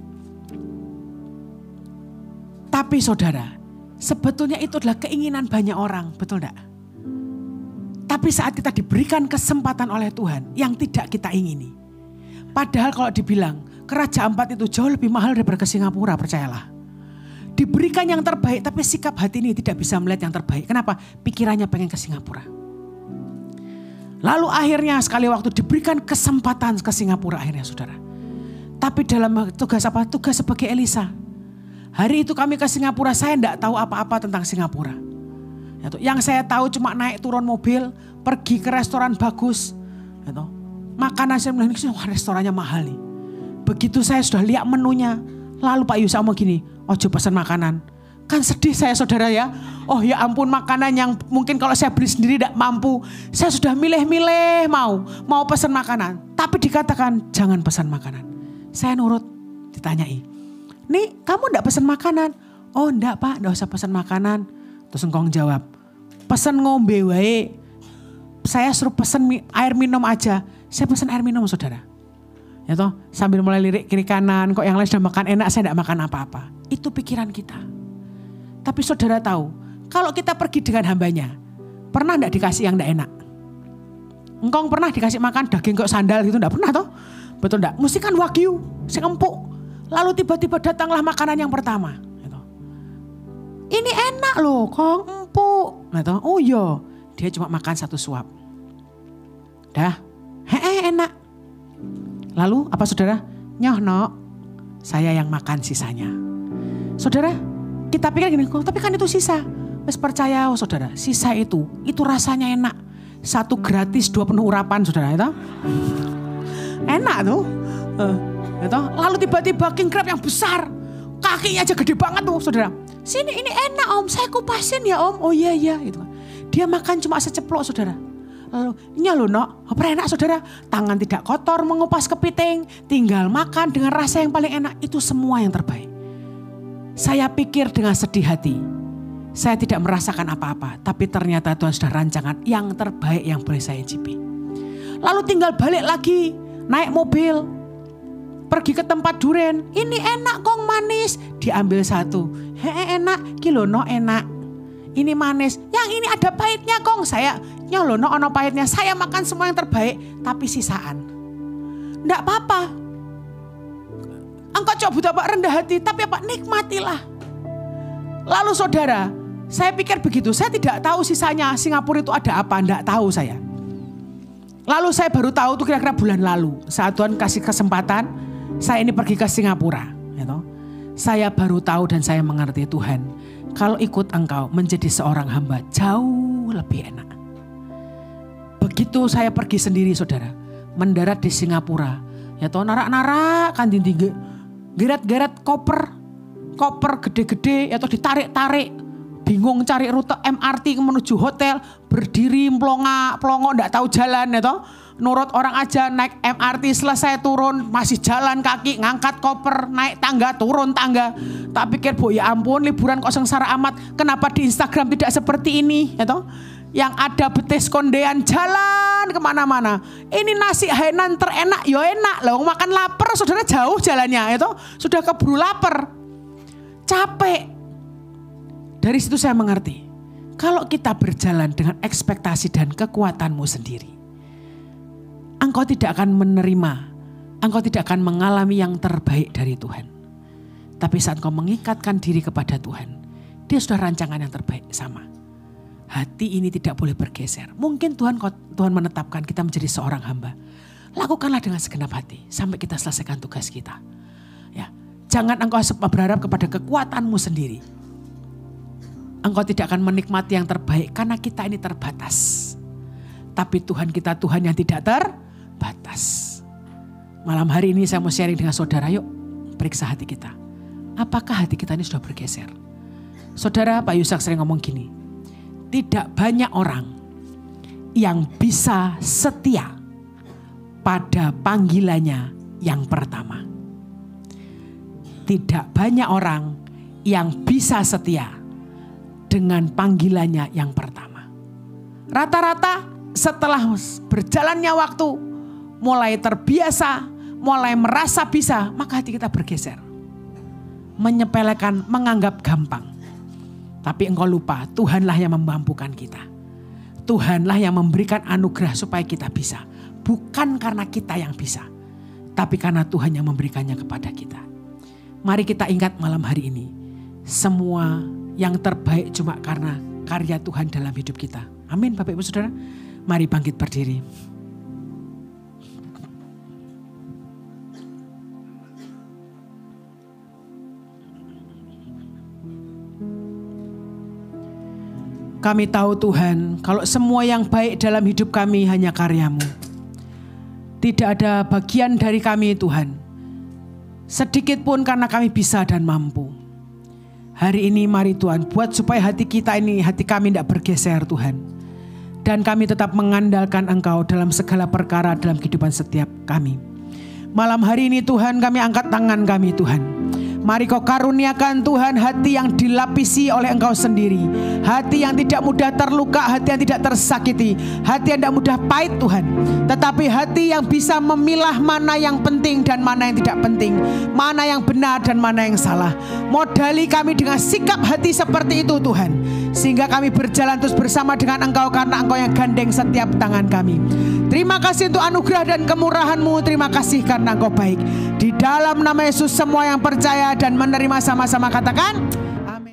Tapi saudara, sebetulnya itu adalah keinginan banyak orang, betul enggak? Tapi saat kita diberikan kesempatan oleh Tuhan yang tidak kita ingini. Padahal kalau dibilang ke Raja Ampat itu jauh lebih mahal daripada ke Singapura, percayalah. Diberikan yang terbaik tapi sikap hati ini tidak bisa melihat yang terbaik. Kenapa? Pikirannya pengen ke Singapura. Lalu akhirnya sekali waktu diberikan kesempatan ke Singapura akhirnya saudara. Tapi dalam tugas apa? Tugas sebagai Elisa. Hari itu kami ke Singapura, saya tidak tahu apa-apa tentang Singapura. Yang saya tahu cuma naik turun mobil, pergi ke restoran bagus. Makanan saya bilang, wah restorannya mahal nih. Begitu saya sudah lihat menunya, lalu Pak Yusa ngomong gini, ojo pesan makanan. Kan sedih saya saudara ya. Oh ya ampun, makanan yang mungkin kalau saya beli sendiri tidak mampu. Saya sudah milih-milih mau pesan makanan. Tapi dikatakan jangan pesan makanan. Saya nurut, ditanyai. Nih kamu enggak pesan makanan? Oh enggak Pak, enggak usah pesan makanan. Terus engkong jawab, pesan ngombe wae. Saya suruh pesan air minum aja. Saya pesan air minum saudara. Ya toh, sambil mulai lirik kiri kanan, kok yang lain sudah makan enak, saya enggak makan apa-apa. Itu pikiran kita. Tapi saudara tahu, kalau kita pergi dengan hambanya, pernah enggak dikasih yang enggak enak? Engkong pernah dikasih makan daging kok sandal gitu, enggak pernah toh? Betul enggak? Mesti kan wagyu, sing empuk. Lalu tiba-tiba datanglah makanan yang pertama. Gitu. Ini enak loh, kong empuk. Gitu. Oh iya, dia cuma makan 1 suap. Dah, enak. Lalu apa saudara? Nyoh no, saya yang makan sisanya. Saudara, kita pikir gini, tapi kan itu sisa. Wes percaya oh saudara, sisa itu rasanya enak. 1 gratis 2 penuh urapan saudara itu. Enak tuh. Gitu. Lalu tiba-tiba king crab yang besar. Kakinya aja gede banget tuh saudara. Sini ini enak om, saya kupasin ya om. Oh iya gitu. Dia makan cuma seceplok saudara. Lalu ini loh no, apa enak saudara. Tangan tidak kotor mengupas kepiting. Tinggal makan dengan rasa yang paling enak. Itu semua yang terbaik. Saya pikir dengan sedih hati, saya tidak merasakan apa-apa. Tapi ternyata Tuhan sudah rancangan yang terbaik yang boleh saya cicipi. Lalu tinggal balik lagi, naik mobil, pergi ke tempat duren. Ini enak kong manis, diambil 1. Enak, kilono enak. Ini manis, yang ini ada pahitnya kong. Saya nyolono ono pahitnya, saya makan semua yang terbaik, tapi sisaan. Nggak apa-apa. Engkau coba betapa rendah hati, tapi apa? Nikmatilah. Lalu saudara, saya pikir begitu. Saya tidak tahu sisanya Singapura itu ada apa, enggak tahu saya. Lalu saya baru tahu itu kira-kira bulan lalu. Saat Tuhan kasih kesempatan, saya ini pergi ke Singapura. Gitu. Saya baru tahu dan saya mengerti Tuhan. Kalau ikut engkau menjadi seorang hamba jauh lebih enak. Begitu saya pergi sendiri saudara. Mendarat di Singapura. Ya toh narak-narak kan tinggi. Geret-geret koper gede-gede atau ditarik-tarik, bingung cari rute MRT menuju hotel, berdiri plongo ndak tahu jalan ya toh, nurut orang aja naik MRT selesai turun masih jalan kaki ngangkat koper naik tangga turun tangga. Tak pikir bu ya ampun liburan kok sengsara amat, kenapa di Instagram tidak seperti ini ya toh? Yang ada betis kondean jalan kemana-mana. Ini nasi Hainan terenak, ya enak loh. Makan lapar, saudara jauh jalannya itu sudah keburu lapar, capek. Dari situ saya mengerti, kalau kita berjalan dengan ekspektasi dan kekuatanmu sendiri, engkau tidak akan menerima, engkau tidak akan mengalami yang terbaik dari Tuhan. Tapi saat engkau mengikatkan diri kepada Tuhan, dia sudah rancangan yang terbaik sama. Hati ini tidak boleh bergeser. Mungkin Tuhan menetapkan kita menjadi seorang hamba. Lakukanlah dengan segenap hati sampai kita selesaikan tugas kita. Ya, jangan engkau berharap kepada kekuatanmu sendiri. Engkau tidak akan menikmati yang terbaik karena kita ini terbatas. Tapi Tuhan kita Tuhan yang tidak terbatas. Malam hari ini saya mau sharing dengan saudara, yuk periksa hati kita. Apakah hati kita ini sudah bergeser? Saudara, Pak Yusak sering ngomong gini. Tidak banyak orang yang bisa setia pada panggilannya yang pertama. Tidak banyak orang yang bisa setia dengan panggilannya yang pertama. Rata-rata setelah berjalannya waktu, mulai terbiasa, mulai merasa bisa, maka hati kita bergeser. Menyepelekan, menganggap gampang. Tapi engkau lupa, Tuhanlah yang memampukan kita. Tuhanlah yang memberikan anugerah supaya kita bisa. Bukan karena kita yang bisa, tapi karena Tuhan yang memberikannya kepada kita. Mari kita ingat malam hari ini, semua yang terbaik cuma karena karya Tuhan dalam hidup kita. Amin Bapak Ibu Saudara. Mari bangkit berdiri. Kami tahu Tuhan, kalau semua yang baik dalam hidup kami hanya karya-Mu. Tidak ada bagian dari kami Tuhan sedikit pun karena kami bisa dan mampu. Hari ini mari Tuhan buat supaya hati kita ini, hati kami tidak bergeser Tuhan. Dan kami tetap mengandalkan Engkau dalam segala perkara dalam kehidupan setiap kami. Malam hari ini Tuhan kami angkat tangan kami Tuhan. Mari Kau karuniakan Tuhan hati yang dilapisi oleh Engkau sendiri. Hati yang tidak mudah terluka, hati yang tidak tersakiti, hati yang tidak mudah pahit Tuhan. Tetapi hati yang bisa memilah mana yang penting dan mana yang tidak penting, mana yang benar dan mana yang salah. Modali kami dengan sikap hati seperti itu Tuhan, sehingga kami berjalan terus bersama dengan Engkau karena Engkau yang gandeng setiap tangan kami. Terima kasih untuk anugerah dan kemurahan-Mu. Terima kasih karena Engkau baik. Di dalam nama Yesus semua yang percaya dan menerima sama-sama katakan